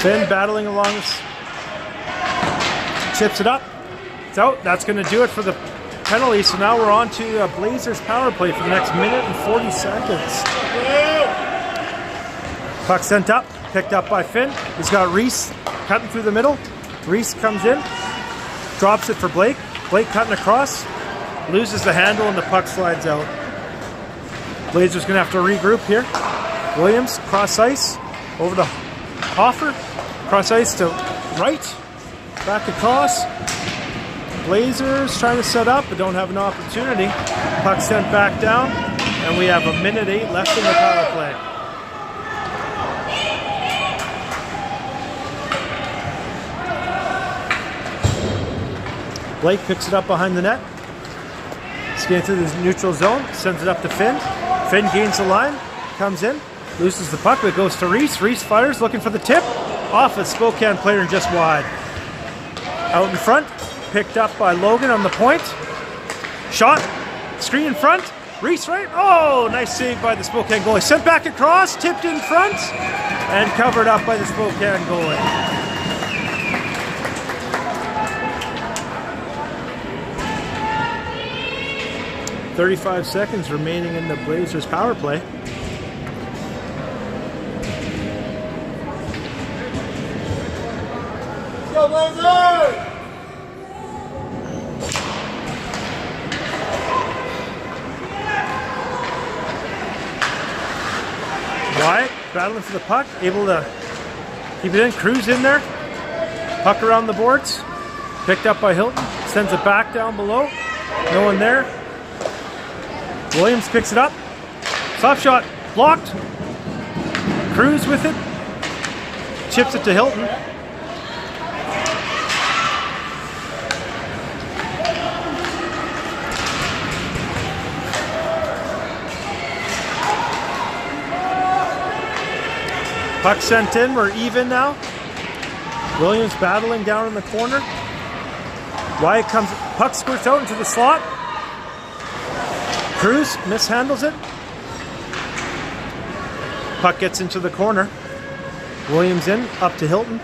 Finn battling along this. Chips it up. It's out. That's going to do it for the penalty. So now we're on to Blazers power play for the next minute and 40 seconds. Puck sent up, picked up by Finn. He's got Reese cutting through the middle. Reese comes in, drops it for Blake. Blake cutting across, loses the handle, and the puck slides out. Blazers gonna have to regroup here. Williams, cross ice, over to Hoffer. Cross ice to right, back across. Blazers trying to set up, but don't have an opportunity. Puck sent back down, and we have 1:08 left in the power play. Blake picks it up behind the net. Skating through the neutral zone, sends it up to Finn. Finn gains the line, comes in, loses the puck, but it goes to Reese. Reese fires, looking for the tip. Off a Spokane player and just wide. Out in front, picked up by Logan on the point. Shot, screen in front. Reese right. Oh, nice save by the Spokane goalie. Sent back across, tipped in front, and covered up by the Spokane goalie. 35 seconds remaining in the Blazers power play. Go Blazers! Wyatt battling for the puck, able to keep it in. Cruz in there. Puck around the boards. Picked up by Hilton. Sends it back down below. No one there. Williams picks it up. Soft shot blocked. Cruz with it. Chips it to Hilton. Puck sent in. We're even now. Williams battling down in the corner. Wyatt comes. Puck squirts out into the slot. Cruz mishandles it. Puck gets into the corner. Williams in, up to Hilton.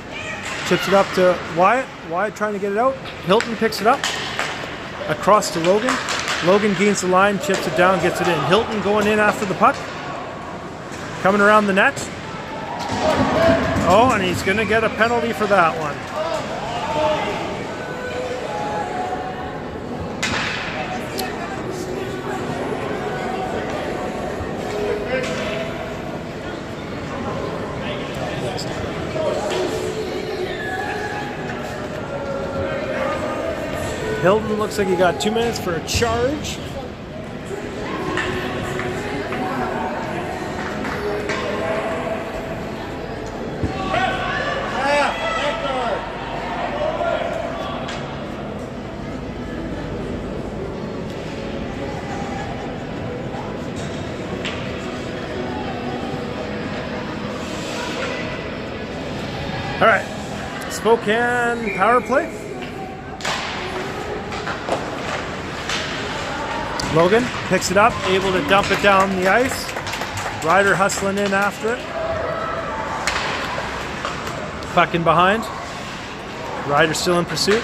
Chips it up to Wyatt. Wyatt trying to get it out. Hilton picks it up. Across to Logan. Logan gains the line, chips it down, gets it in. Hilton going in after the puck. Coming around the net. Oh, and he's going to get a penalty for that one. Hilton looks like he got 2 minutes for a charge. All right, Spokane power play. Logan picks it up, able to dump it down the ice. Ryder hustling in after it. Puck in behind. Ryder still in pursuit.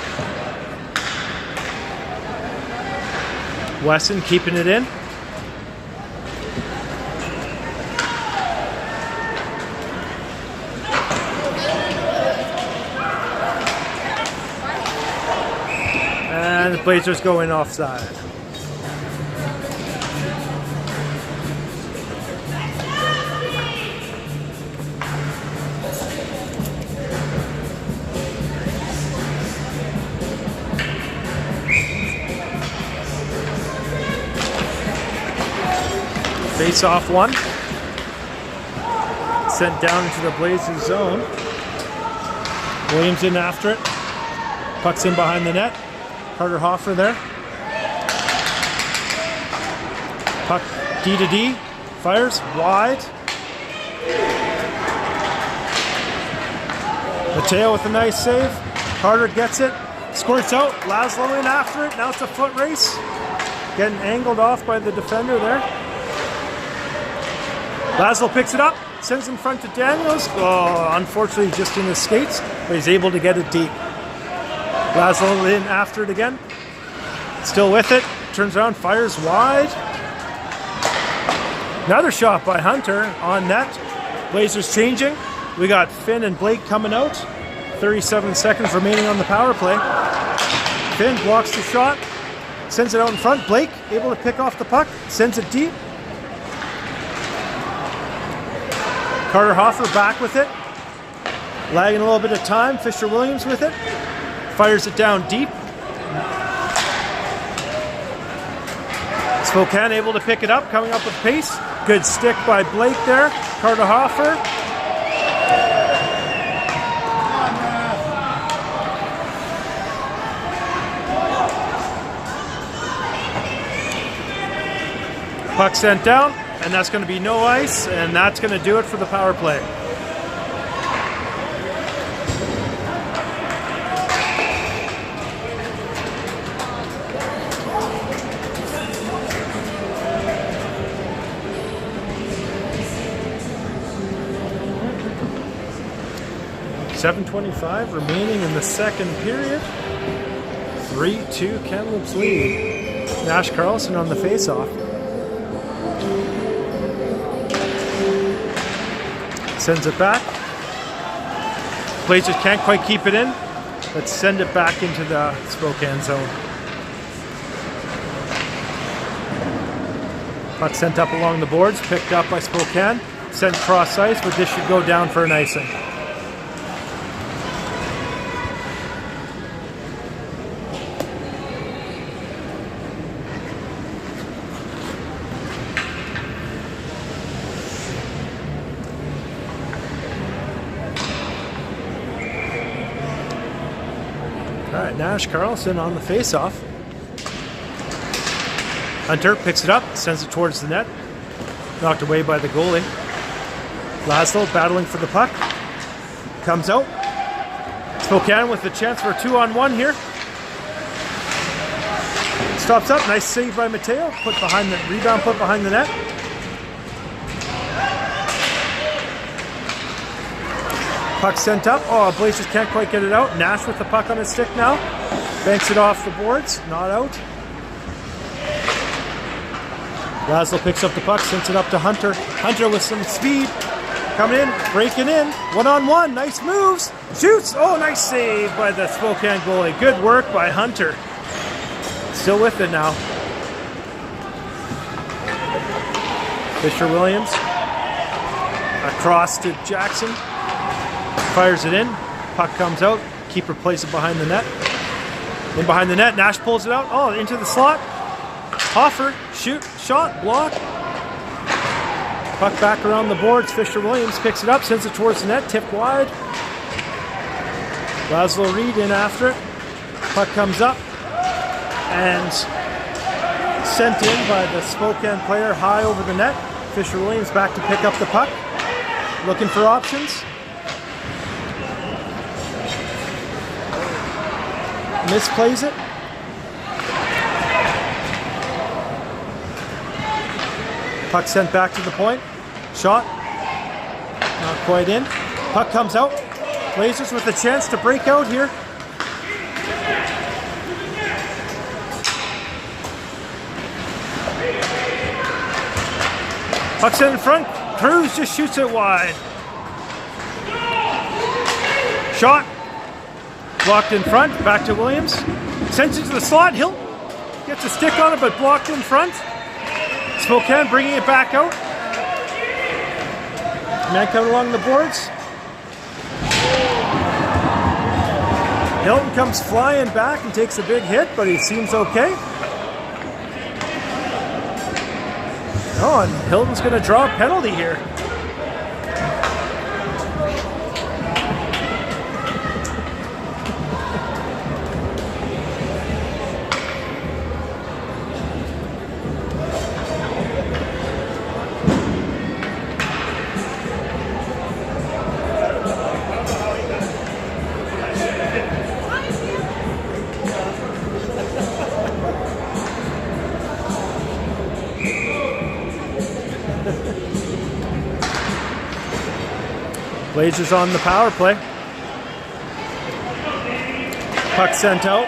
Wesson keeping it in. And the Blazers going offside. Face off one. Sent down into the Blazers zone. Williams in after it. Puck's in behind the net. Carter Hoffer there. Puck D to D. Fires wide. Mateo with a nice save. Carter gets it. Squirts out. Laszlo in after it. Now it's a foot race. Getting angled off by the defender there. Laszlo picks it up, sends in front to Daniels. Oh, unfortunately just in his skates, but he's able to get it deep. Laszlo in after it again. Still with it, turns around, fires wide. Another shot by Hunter on net. Blazers changing. We got Finn and Blake coming out. 37 seconds remaining on the power play. Finn blocks the shot, sends it out in front. Blake able to pick off the puck, sends it deep. Carter Hoffer back with it. Lagging a little bit of time. Fisher Williams with it. Fires it down deep. Spokane able to pick it up, coming up with pace. Good stick by Blake there. Carter Hoffer. Puck sent down. And that's going to be no ice, and that's going to do it for the power play. .7:25 remaining in the second period. 3-2 Kamloops lead. Nash Carlson on the face-off. Sends it back. Blazers can't quite keep it in. Let's send it back into the Spokane zone. Puck sent up along the boards, picked up by Spokane. Sent cross ice, but this should go down for an icing. Nash Carlson on the face-off. Hunter picks it up, sends it towards the net. Knocked away by the goalie. Laszlo battling for the puck. Comes out. Spokane with the chance for a 2-on-1 here. Stops up. Nice save by Mateo. Put behind the rebound, put behind the net. Puck sent up. Oh, Blazers can't quite get it out. Nash with the puck on his stick now. Banks it off the boards. Not out. Laszlo picks up the puck, sends it up to Hunter. Hunter with some speed. Coming in, breaking in. 1-on-1. Nice moves. Shoots. Oh, nice save by the Spokane goalie. Good work by Hunter. Still with it now. Fisher Williams. Across to Jackson. Fires it in. Puck comes out. Keeper plays it behind the net. In behind the net. Nash pulls it out. Oh, into the slot. Hoffer. Shoot. Shot. Block. Puck back around the boards. Fisher Williams picks it up. Sends it towards the net. Tipped wide. Laszlo Reed in after it. Puck comes up. And sent in by the Spokane player high over the net. Fisher Williams back to pick up the puck. Looking for options. Misplays it. Puck sent back to the point. Shot. Not quite in. Puck comes out. Blazers with a chance to break out here. Puck's in front. Cruz just shoots it wide. Shot. Blocked in front. Back to Williams. Sends it to the slot. Hill gets a stick on it, but blocked in front. Spokane bringing it back out. Man coming along the boards. Hilton comes flying back and takes a big hit, but he seems okay. Oh, and Hilton's going to draw a penalty here. Blazers on the power play. Puck sent out.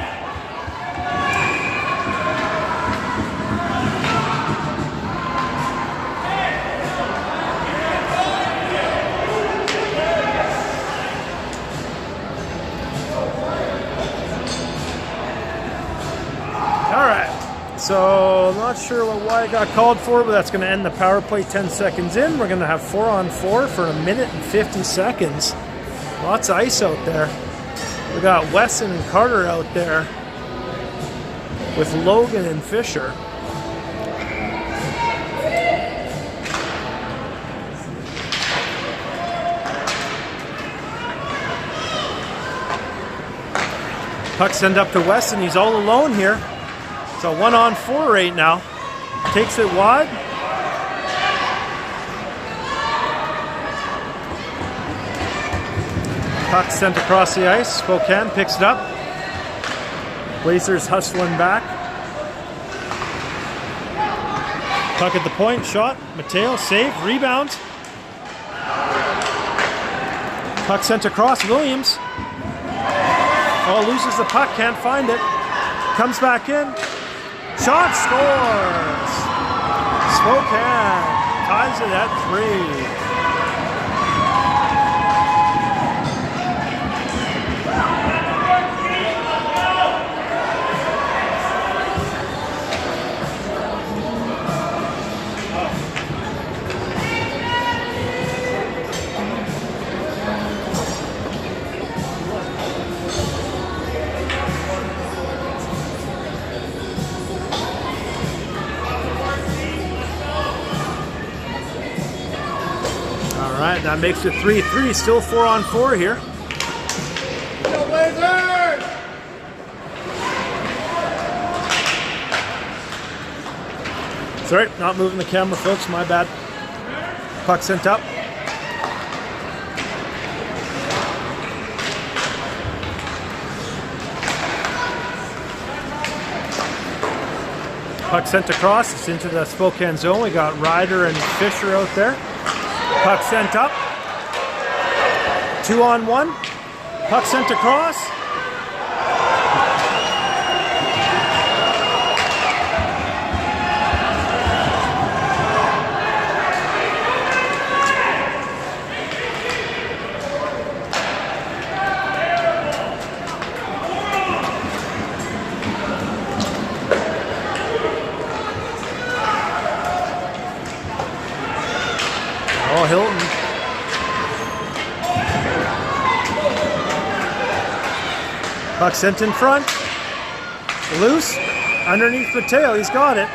All right. So, not sure why it got called for, but that's going to end the power play 10 seconds in. We're going to have 4-on-4 for 1 minute and 50 seconds. Lots of ice out there. We got Wesson and Carter out there with Logan and Fisher. Puck sent up to Wesson. He's all alone here. So 1-on-4 right now. Takes it wide. Puck sent across the ice. Spokane picks it up. Blazers hustling back. Puck at the point. Shot. Mateo save. Rebound. Puck sent across. Williams. Oh, loses the puck. Can't find it. Comes back in. Shot, scores! Spokane ties it at 3. All right, that makes it 3-3. Still 4-on-4 here. Go Blazers! Sorry, not moving the camera, folks. My bad. Puck sent up. Puck sent across. It's into the Spokane zone. We got Ryder and Fisher out there. Puck sent up. 2-on-1. Puck sent across. Oh, Hilton. Puck sent in front. Loose. Underneath Mateo. He's got it.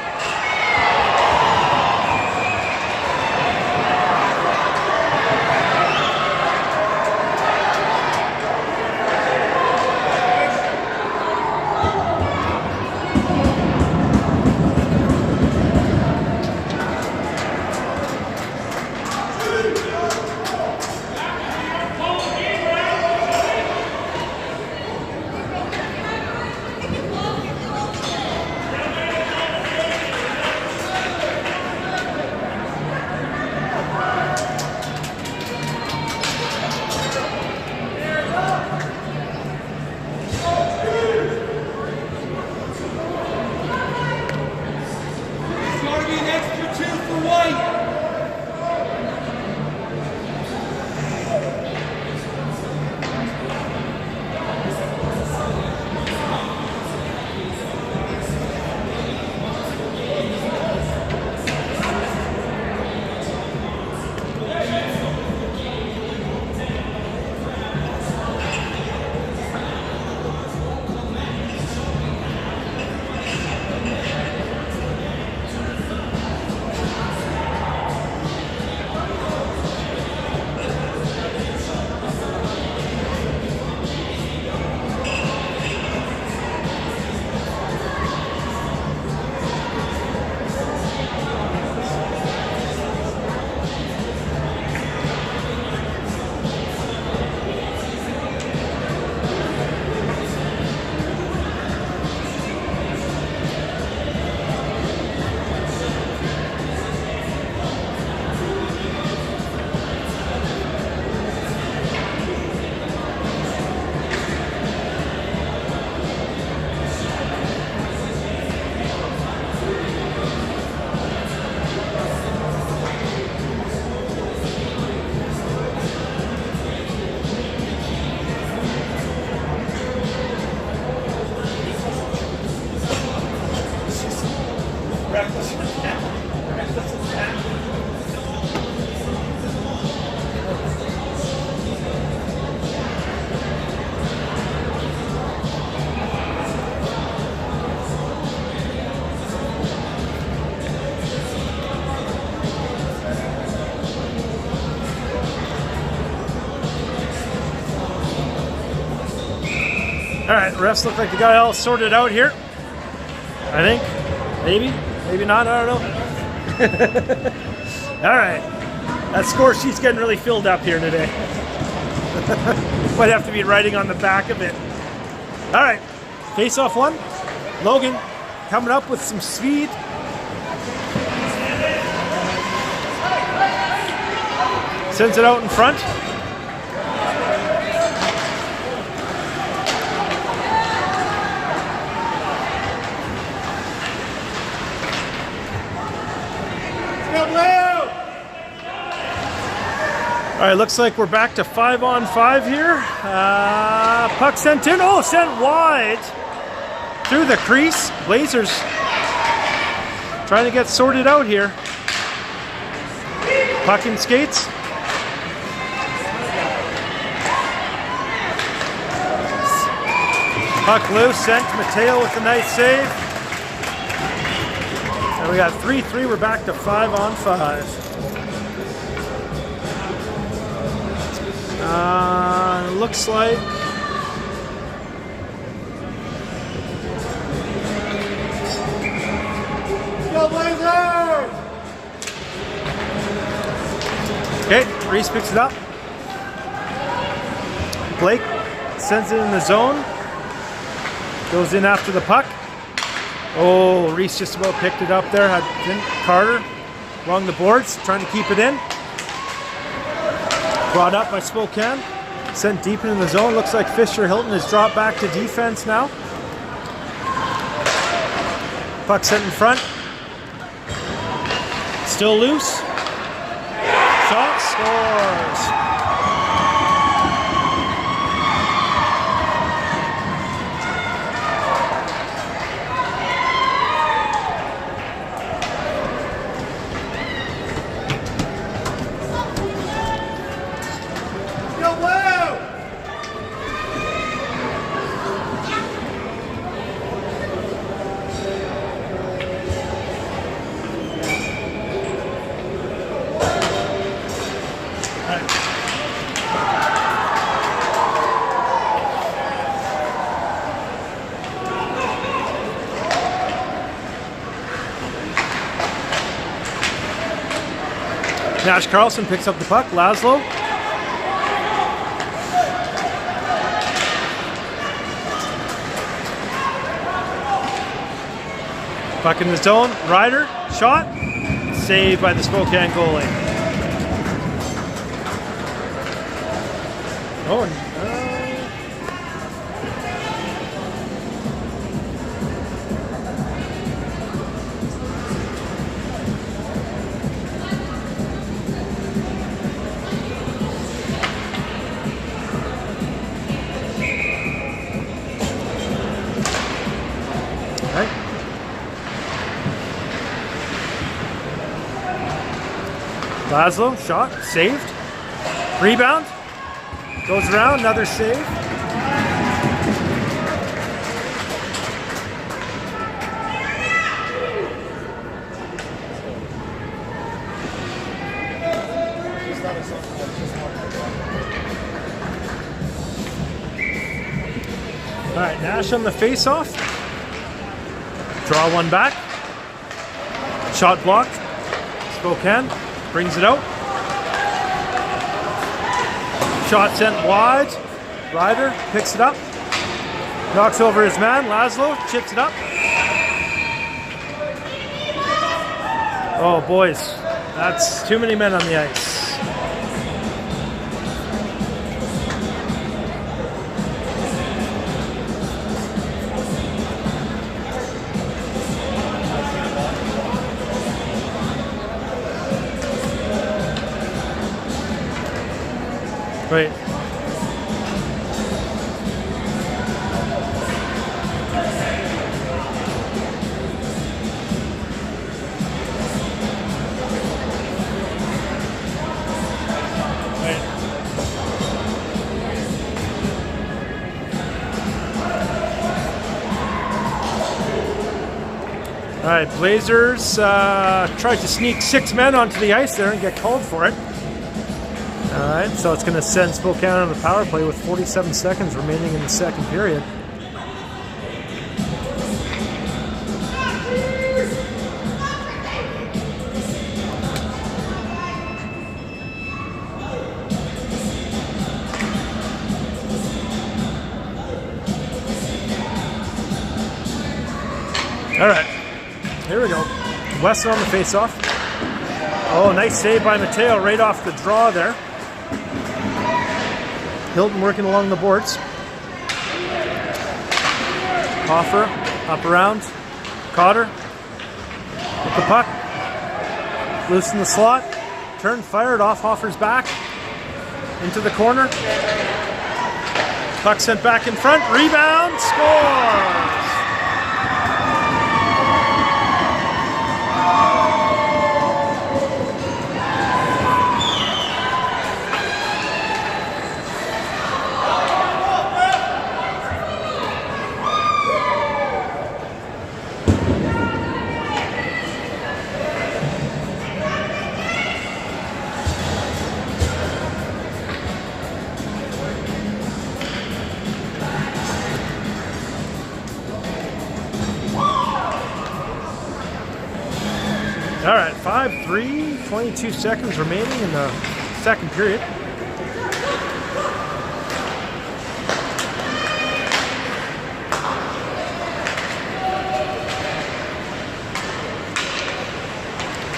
All right, the refs look like they got it all sorted out here. I think, maybe not, I don't know. All right, that score sheet's getting really filled up here today. Might have to be writing on the back of it. All right, face-off one. Logan coming up with some speed. Sends it out in front. All right, looks like we're back to 5-on-5 here. Puck sent in. Oh, sent wide through the crease. Blazers trying to get sorted out here. Puck in skates. Puck loose, sent. Mateo with a nice save. And we got 3-3. We're back to 5-on-5. Looks like Go Blazers! okay, Reese picks it up. Blake sends it in the zone. Goes in after the puck. Oh, Reese just about picked it up there. Carter along the boards, trying to keep it in. Brought up by Spokane. Sent deep into the zone. Looks like Fisher Hilton has dropped back to defense now. Puck sent in front. Still loose. Shot, scores. Nash Carlson picks up the puck. Laszlo. Puck in the zone. Ryder. Shot. Saved by the Spokane goalie. Oh, no. Laszlo, shot, saved. Rebound. Goes around, another save. All right, Nash on the face-off. Draw one back. Shot blocked. Spokane brings it out. Shot sent wide. Ryder picks it up. Knocks over his man. Laszlo chips it up. Oh, boys. That's too many men on the ice. Right. All right, Blazers tried to sneak 6 men onto the ice there and get called for it. All right, so it's going to send Spokane on the power play with 47 seconds remaining in the second period. All right, here we go. Weston on the faceoff. Oh, nice save by Mateo right off the draw there. Hilton working along the boards. Hoffer up around. Cotter with the puck. Loose in the slot. Turn fired off Hoffer's back. Into the corner. Puck sent back in front. Rebound. Scores! All right, 5-3, 22 seconds remaining in the second period.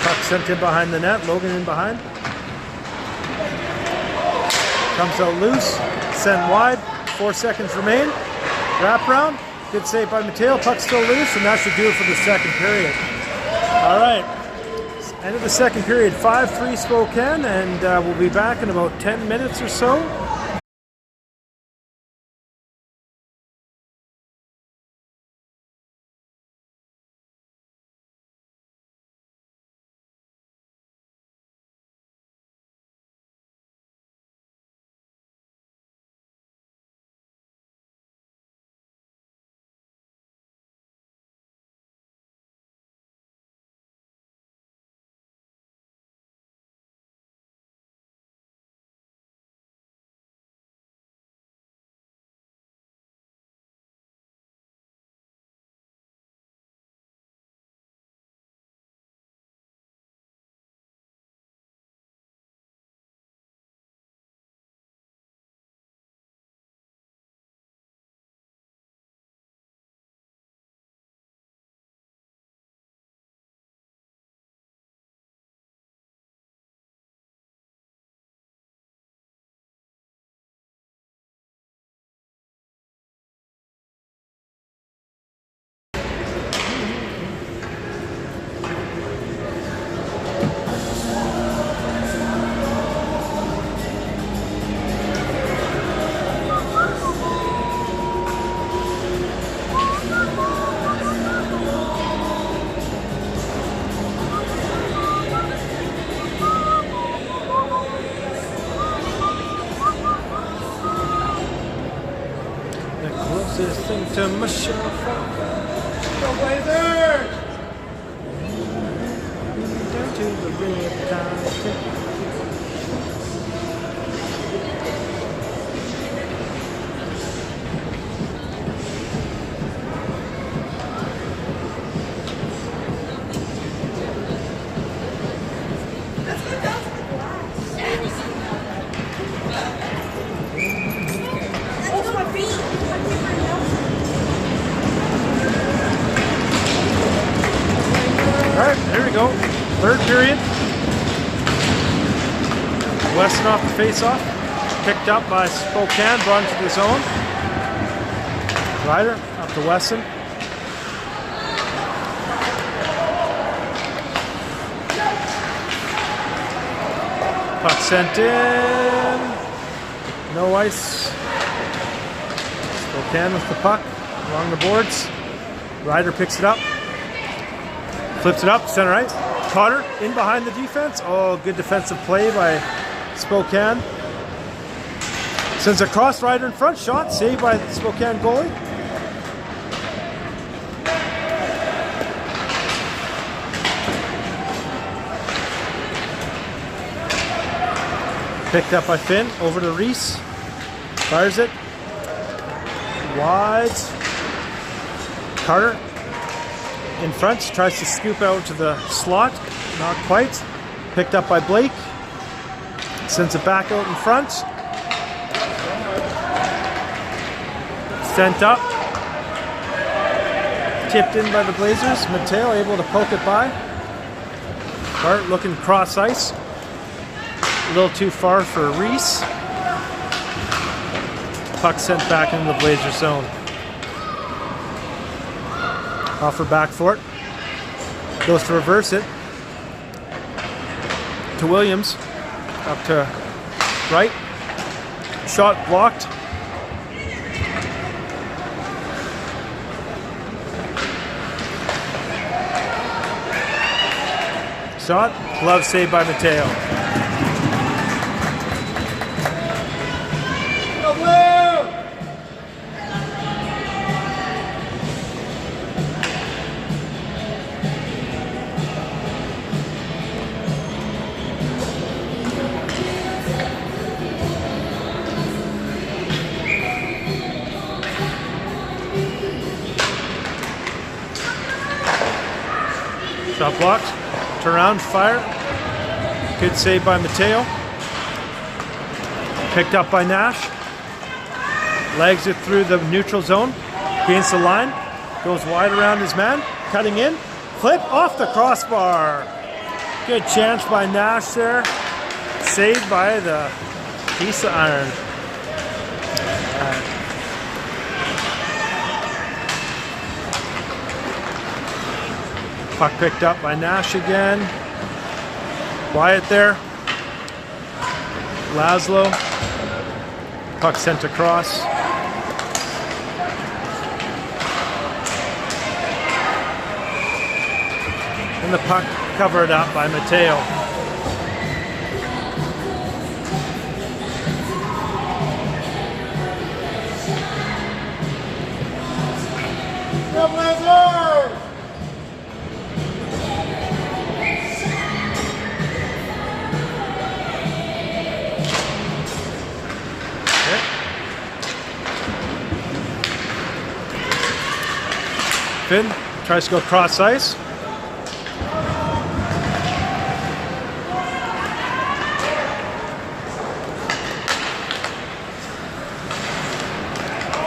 Puck sent in behind the net, Logan in behind. Comes out loose, sent wide, 4 seconds remain. Wrap round, good save by Mateo, puck still loose, and that should do it for the second period. All right. End of the second period, 5-3 Spokane, and we'll be back in about 10 minutes or so. closest thing to Michelle. Go Blazers! Down to the riptide. Alright, there we go. Third period. Weston off the face-off. Picked up by Spokane, brought into the zone. Ryder up to Weston. Puck sent in. No ice. Spokane with the puck along the boards. Ryder picks it up. Flips it up, center ice. Cotter in behind the defense. Oh, good defensive play by Spokane. Sends a cross Ryder in front. Shot saved by the Spokane goalie. Picked up by Finn. Over to Reese. Fires it. Wide. Carter in front, tries to scoop out to the slot, not quite. Picked up by Blake, sends it back out in front. Sent up, tipped in by the Blazers. Mateo able to poke it by. Bart looking cross ice, a little too far for Reese. Puck sent back into the Blazer zone. Offer back for it. Goes to reverse it. To Williams. Up to right. Shot blocked. Shot. Glove saved by Mateo. Go Blue! Shot blocked. Turn around, fire. Good save by Mateo. Picked up by Nash. Legs it through the neutral zone. Against the line. Goes wide around his man. Cutting in. Flip off the crossbar. Good chance by Nash there. Saved by the piece of iron. Puck picked up by Nash again. Quiet there. Laszlo. Puck sent across. And the puck covered up by Mateo. Go Blazers! Finn tries to go cross ice.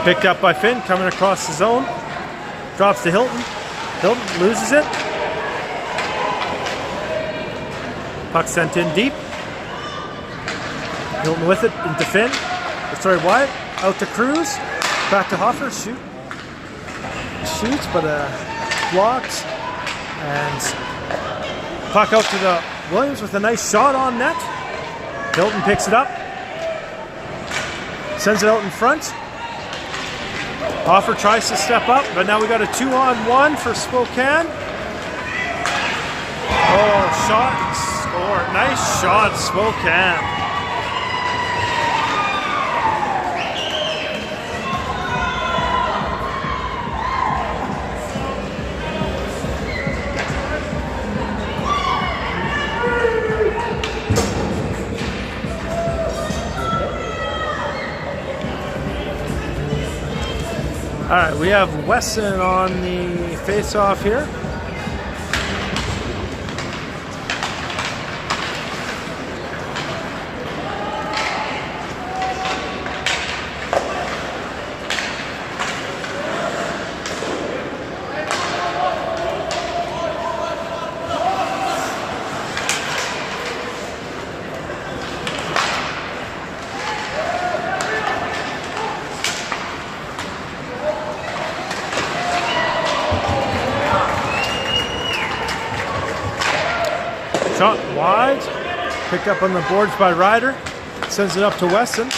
Picked up by Finn, coming across the zone. Drops to Hilton. Hilton loses it. Puck sent in deep. Hilton with it into Finn. Sorry, wide. Out to Cruz. Back to Hoffer. Shoots, but blocked. And puck out to the Williams with a nice shot on net. Hilton picks it up. Sends it out in front. Hoffer tries to step up, but now we got a 2-on-1 for Spokane. Oh, shot, score. Nice shot, Spokane. right, we have Wesson on the face-off here. Shot wide, picked up on the boards by Ryder, sends it up to Wesson.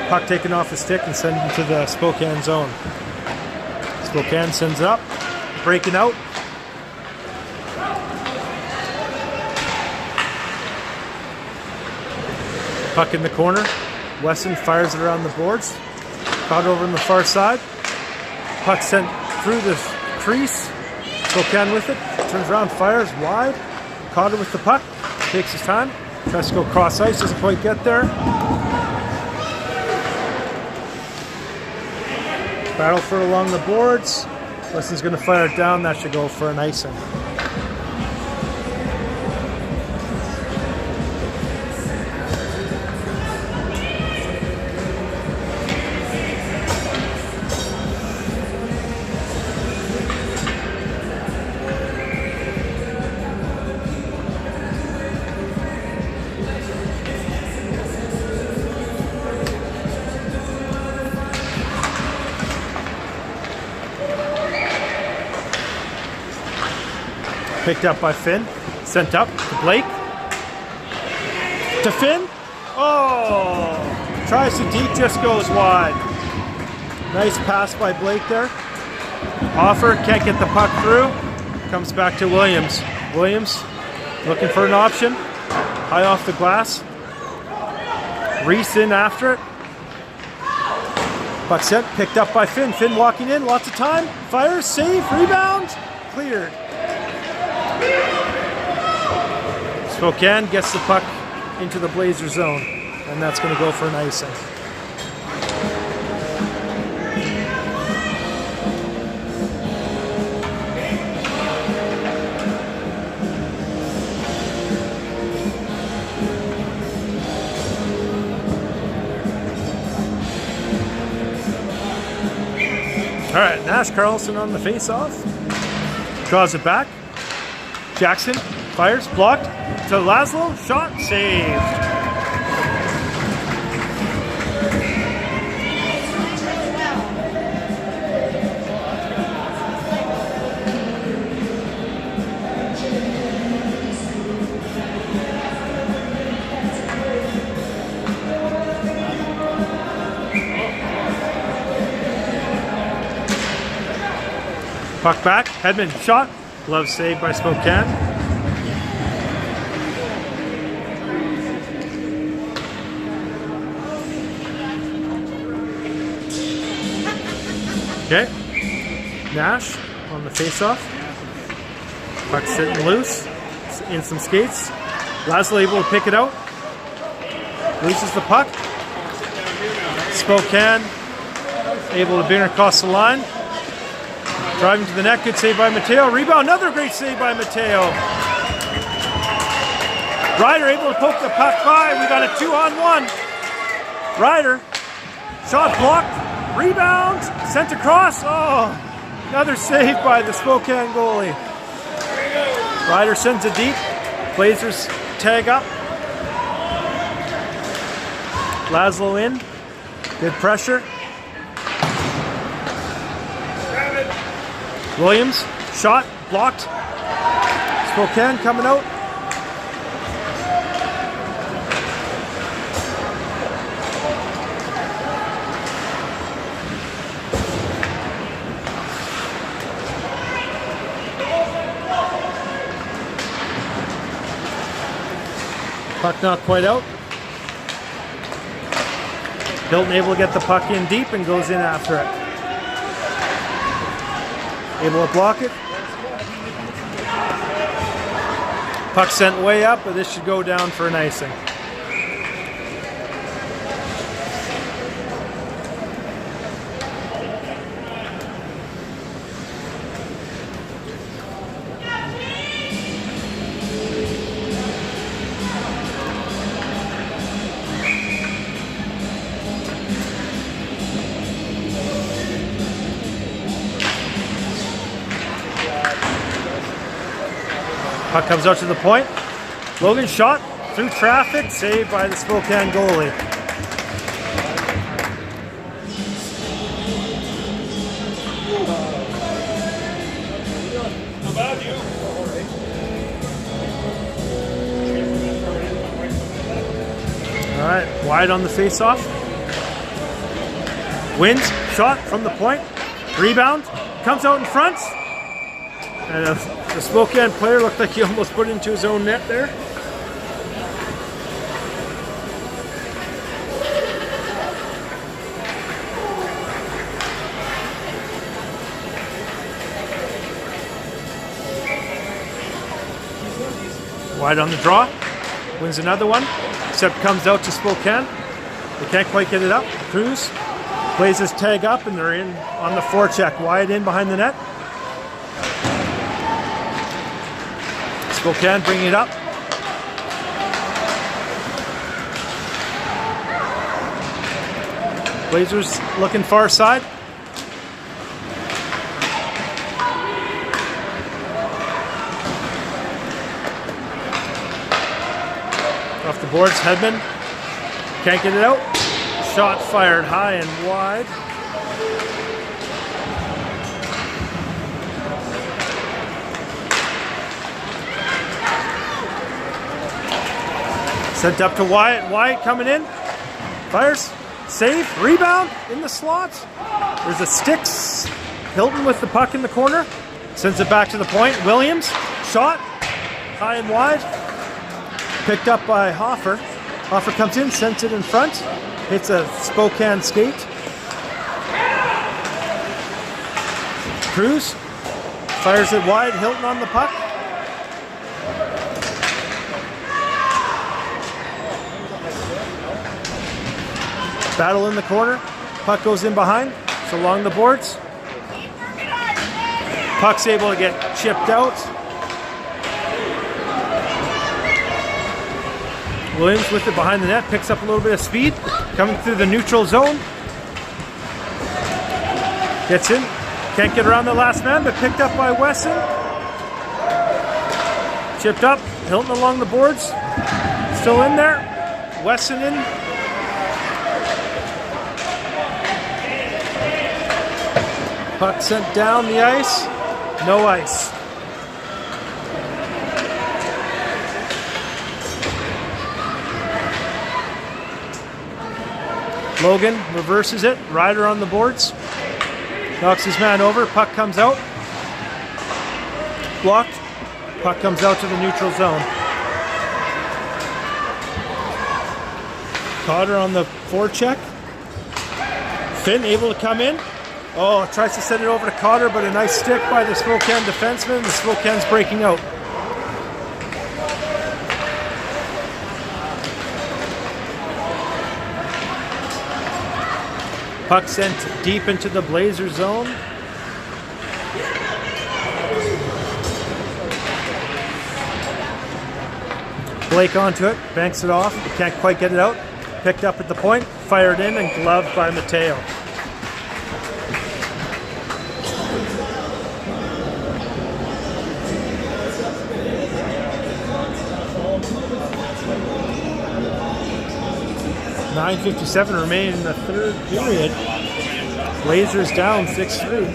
Puck taken off his stick and sent into the Spokane zone. Spokane sends it up, breaking out. Puck in the corner, Wesson fires it around the boards, caught over on the far side. Puck sent through the crease, Spokane with it. Turns around, fires wide, caught it with the puck, takes his time, tries to go cross ice, doesn't quite get there. Battle for it along the boards. Wesson's going to fire it down, that should go for an icing. Picked up by Finn, sent up to Blake, to Finn, oh, tries to deep, just goes wide. Nice pass by Blake there. Offer, can't get the puck through, comes back to Williams. Williams looking for an option, high off the glass. Reese in after it. Puck sent, picked up by Finn. Finn walking in, lots of time, fires, save, rebound, cleared. Spokane gets the puck into the Blazer zone, and that's going to go for an icing. All right, Nash Carlson on the face-off. Draws it back. Jackson fires, blocked to Laszlo, shot, saved. Puck back, Hedman shot, glove saved by Spokane. Okay, Nash on the face-off. Puck sitting loose, in some skates. Laszlo able to pick it out. Loses the puck. Spokane able to bring it across the line. Driving to the net, good save by Mateo. Rebound, another great save by Mateo. Ryder able to poke the puck by. We got a 2-on-1. Ryder, shot blocked. Rebound, sent across. Oh, another save by the Spokane goalie. Ryder sends it deep. Blazers tag up. Laszlo in. Good pressure. Williams, shot, blocked. Spokane coming out. Puck not quite out. Hilton able to get the puck in deep and goes in after it. Able to block it. Puck sent way up, but this should go down for an icing. Puck comes out to the point. Logan shot through traffic, saved by the Spokane goalie. All right, wide on the face-off. Wins, shot from the point. Rebound, comes out in front. And the Spokane player looked like he almost put it into his own net there. Wide on the draw, wins another one, except comes out to Spokane. They can't quite get it up. Cruz plays his tag up and they're in on the forecheck, wide in behind the net. Spokane bringing it up. Blazers looking far side. Off the boards, Hedman can't get it out. Shot fired high and wide. Sent up to Wyatt. Wyatt coming in. Fires. Save. Rebound in the slot. There's a sticks. Hilton with the puck in the corner. Sends it back to the point. Williams. Shot. High and wide. Picked up by Hoffer. Hoffer comes in, sends it in front. Hits a Spokane skate. Cruz fires it wide. Hilton on the puck. Battle in the corner. Puck goes in behind. It's along the boards. Puck's able to get chipped out. Williams with it behind the net, picks up a little bit of speed, coming through the neutral zone. Gets in, can't get around the last man, but picked up by Wesson. Chipped up, Hilton along the boards, still in there. Wesson in. Puck sent down the ice, no ice. Logan reverses it. Ryder on the boards. Knocks his man over. Puck comes out. Blocked. Puck comes out to the neutral zone. Cotter on the forecheck. Finn able to come in. Oh, tries to send it over to Cotter, but a nice stick by the Spokane defenseman. The Spokane's breaking out. Puck sent deep into the Blazer zone. Blake onto it, banks it off, can't quite get it out. Picked up at the point, fired in and gloved by Mateo. .9:57 remain in the third period. Blazers down 6-3.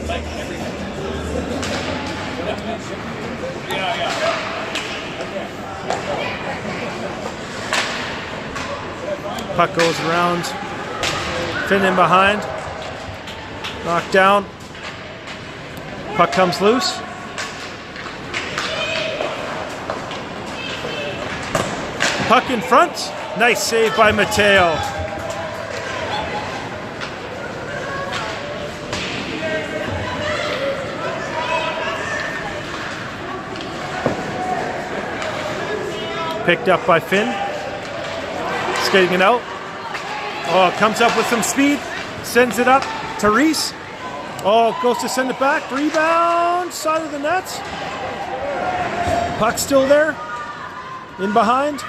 Puck goes around. Finn in behind. Knocked down. Puck comes loose. Puck in front. Nice save by Mateo. Picked up by Finn. Skating it out. Oh, comes up with some speed. Sends it up to Reese. Oh, goes to send it back. Rebound. Side of the net. Puck still there. In behind.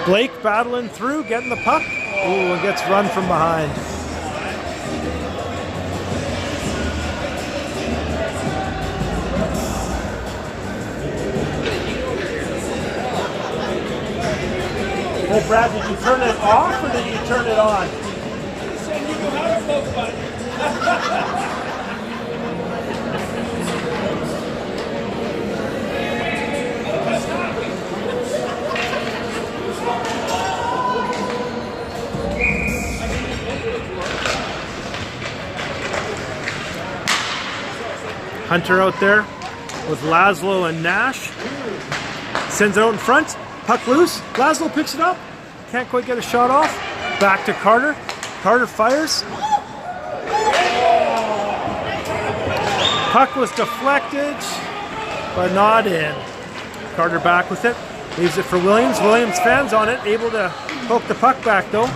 Blake battling through, getting the puck. Ooh, and gets run from behind. Hey Brad, did you turn it off or did you turn it on? Hunter out there with Laszlo and Nash. Sends it out in front. Puck loose. Laszlo picks it up. Can't quite get a shot off. Back to Carter. Carter fires. Puck was deflected, but not in. Carter back with it. Leaves it for Williams. Williams fans on it. Able to poke the puck back though.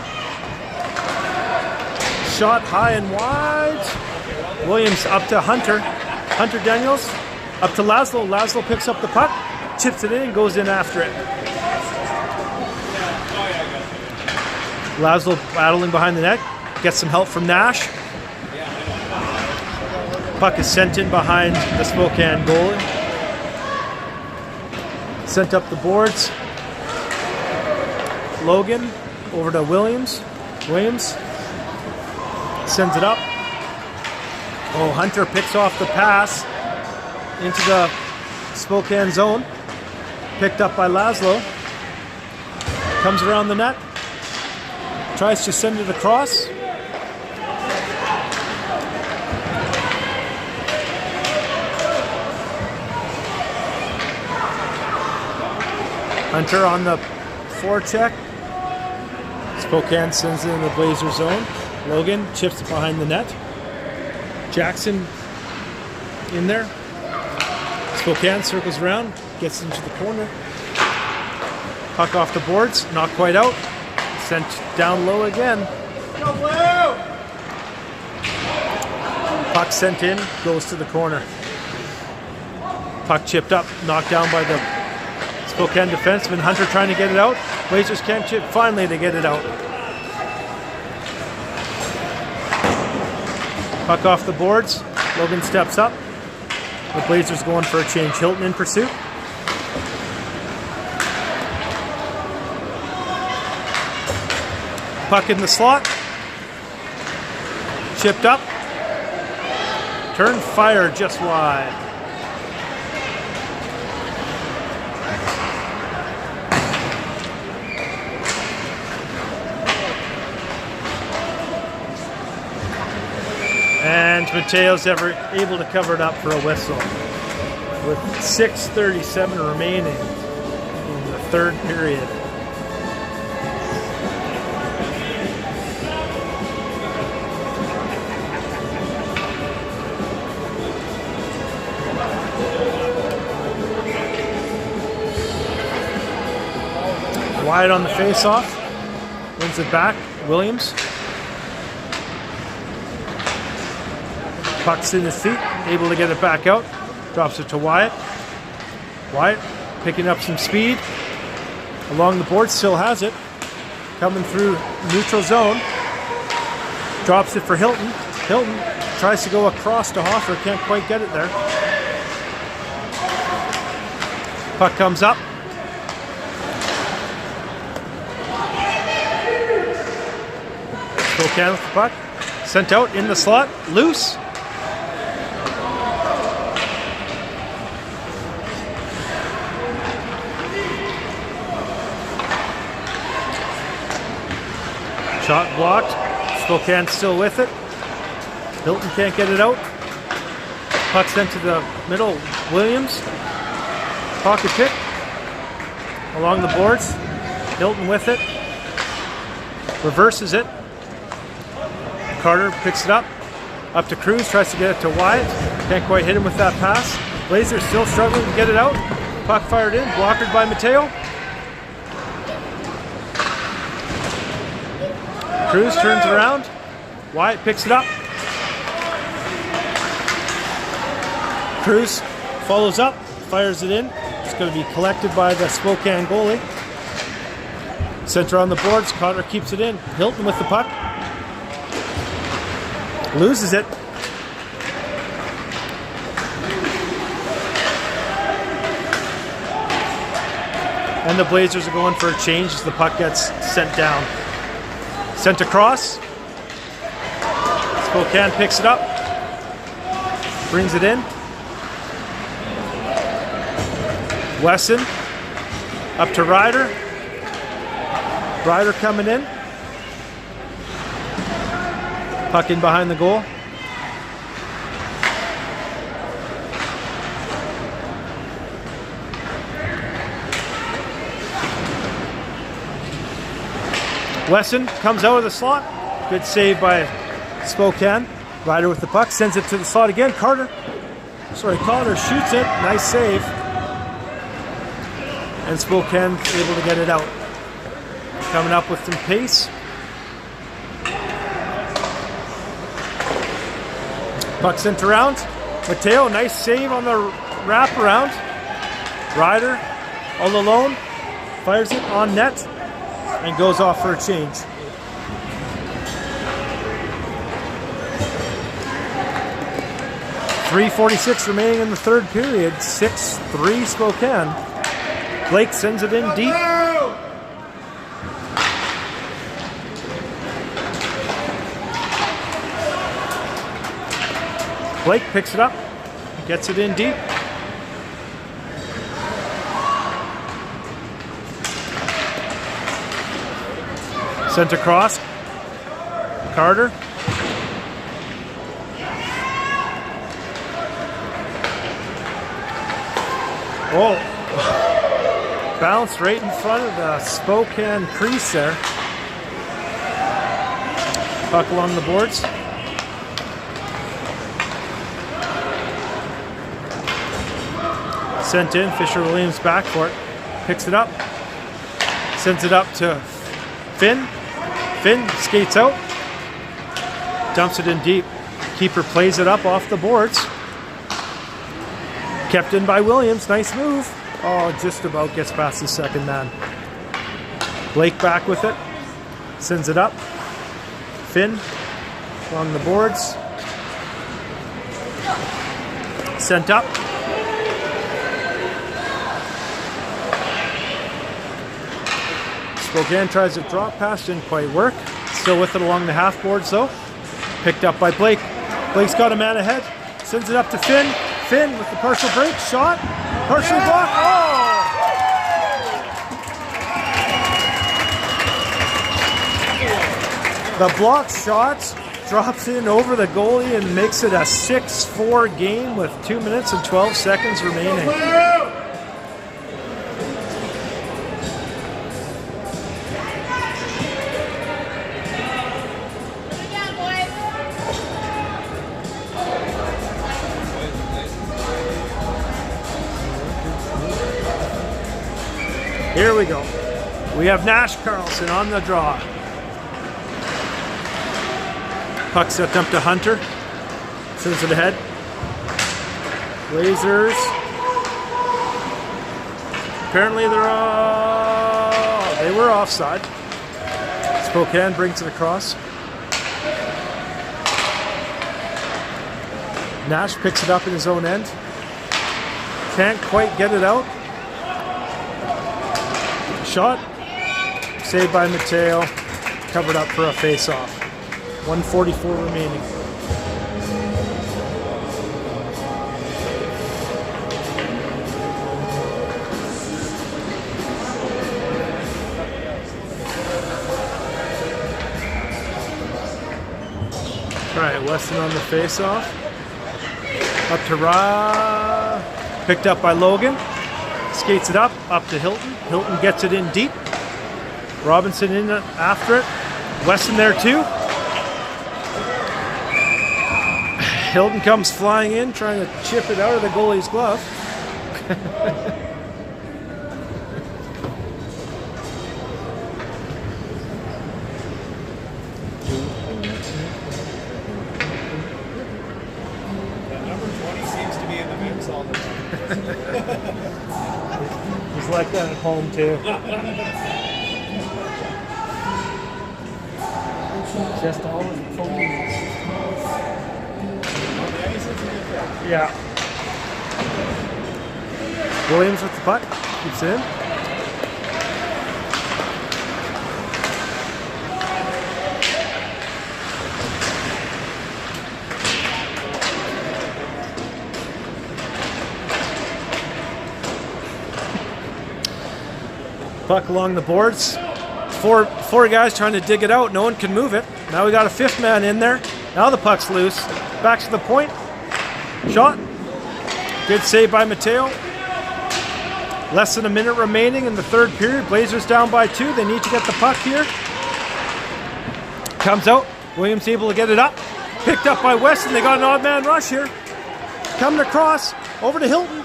Shot high and wide. Williams up to Hunter. Hunter Daniels up to Laszlo. Laszlo picks up the puck. Chips it in and goes in after it. Laszlo battling behind the net. Gets some help from Nash. Puck is sent in behind the Spokane goalie. Sent up the boards. Logan over to Williams. Williams sends it up. Oh, Hunter picks off the pass into the Spokane zone. Picked up by Laszlo. Comes around the net. Tries to send it across. Hunter on the forecheck. Spokane sends it in the Blazer zone. Logan chips it behind the net. Jackson in there. Spokane circles around, gets into the corner. Puck off the boards, not quite out. Sent down low again. Go blue! Puck sent in, goes to the corner. Puck chipped up, knocked down by the Spokane defenseman. Hunter trying to get it out. Blazers can't chip. Finally, they get it out. Puck off the boards. Logan steps up. The Blazers going for a change. Hilton in pursuit. Puck in the slot. Chipped up. Turn fire just wide. And Mateo's able to cover it up for a whistle. With 6:37 remaining in the third period. Wide on the face-off. Wins it back. Williams. Puck's in his feet, able to get it back out. Drops it to Wyatt. Wyatt picking up some speed. Along the board, still has it. Coming through neutral zone. Drops it for Hilton. Hilton tries to go across to Hoffer, can't quite get it there. Puck comes up. Spokane with the puck. Sent out in the slot. Loose. Shot blocked. Spokane still with it. Hilton can't get it out. Puck sent to the middle. Williams. Pocket pick. Along the boards. Hilton with it. Reverses it. Carter picks it up. Up to Cruz. Tries to get it to Wyatt. Can't quite hit him with that pass. Blazers still struggling to get it out. Puck fired in. Blockered by Mateo. Cruz turns around. Wyatt picks it up. Cruz follows up, fires it in. It's going to be collected by the Spokane goalie. Center on the boards. Carter keeps it in. Hilton with the puck. Loses it. And the Blazers are going for a change as the puck gets sent down. Sent across. Spokane picks it up. Brings it in. Wesson up to Ryder. Ryder coming in. Puck in behind the goal. Wesson comes out of the slot. Good save by Spokane. Ryder with the puck, sends it to the slot again. Connor shoots it. Nice save. And Spokane able to get it out. Coming up with some pace. Puck sent around. Mateo, nice save on the wraparound. Ryder all alone. Fires it on net. And goes off for a change. .346 remaining in the third period. 6-3 Spokane. Blake sends it in deep. Blake picks it up. Gets it in deep. Sent across. Carter. Oh. Bounced right in front of the Spokane crease there. Puck along the boards. Sent in. Fisher-Williams back for it. Picks it up. Sends it up to Finn. Finn skates out, dumps it in deep. Keeper plays it up off the boards. Kept in by Williams, nice move. Oh, just about gets past the second man. Blake back with it, sends it up. Finn along the boards. Sent up. Spokane tries to drop pass, didn't quite work. Still with it along the half boards though. Picked up by Blake. Blake's got a man ahead. Sends it up to Finn. Finn with the partial break. Shot. Partial block. Oh! The block shot drops in over the goalie and makes it a 6-4 game with 2 minutes and 12 seconds remaining. Here we go. We have Nash Carlson on the draw. Puck set up to Hunter. Sends it ahead. Blazers. Apparently they were offside. Spokane brings it across. Nash picks it up in his own end. Can't quite get it out. Shot, saved by Mateo, covered up for a face-off. 1:44 remaining. All right, Weston on the face-off. Up to picked up by Logan. Skates it up to Hilton. Hilton gets it in deep. Robinson in after it. Weston there too. Hilton comes flying in, trying to chip it out of the goalie's glove. Number 20 seems to be in the mix all the time. He's like that at home too. Just all his phones. Yeah. Williams with the puck. Keeps it in. Puck along the boards. Four guys trying to dig it out. No one can move it. Now we got a fifth man in there. Now the puck's loose. Back to the point. Shot. Good save by Mateo. Less than a minute remaining in the third period. Blazers down by 2. They need to get the puck here. Comes out. Williams able to get it up. Picked up by Weston. They got an odd man rush here. Coming across. Over to Hilton.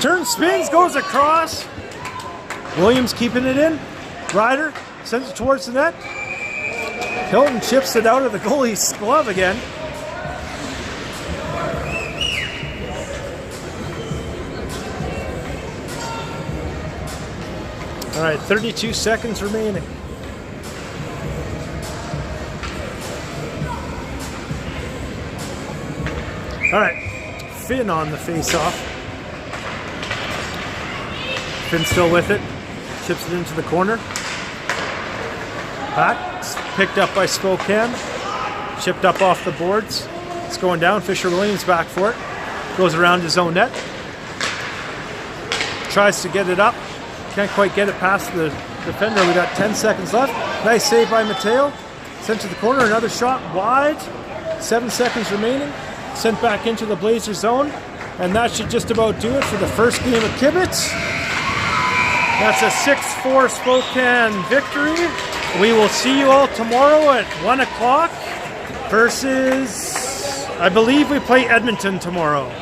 Turns, spins, goes across. Williams keeping it in. Ryder sends it towards the net. Hilton chips it out of the goalie's glove again. All right, 32 seconds remaining. All right, Finn on the face-off. Finn still with it. Chips it into the corner. Back, picked up by Spokane. Chipped up off the boards. It's going down. Fisher-Williams back for it. Goes around his own net. Tries to get it up. Can't quite get it past the defender. We got 10 seconds left. Nice save by Mateo. Sent to the corner. Another shot wide. 7 seconds remaining. Sent back into the Blazer zone. And that should just about do it for the first game of KIBIHT. That's a 6-4 Spokane victory. We will see you all tomorrow at 1 o'clock versus, I believe we play Edmonton tomorrow.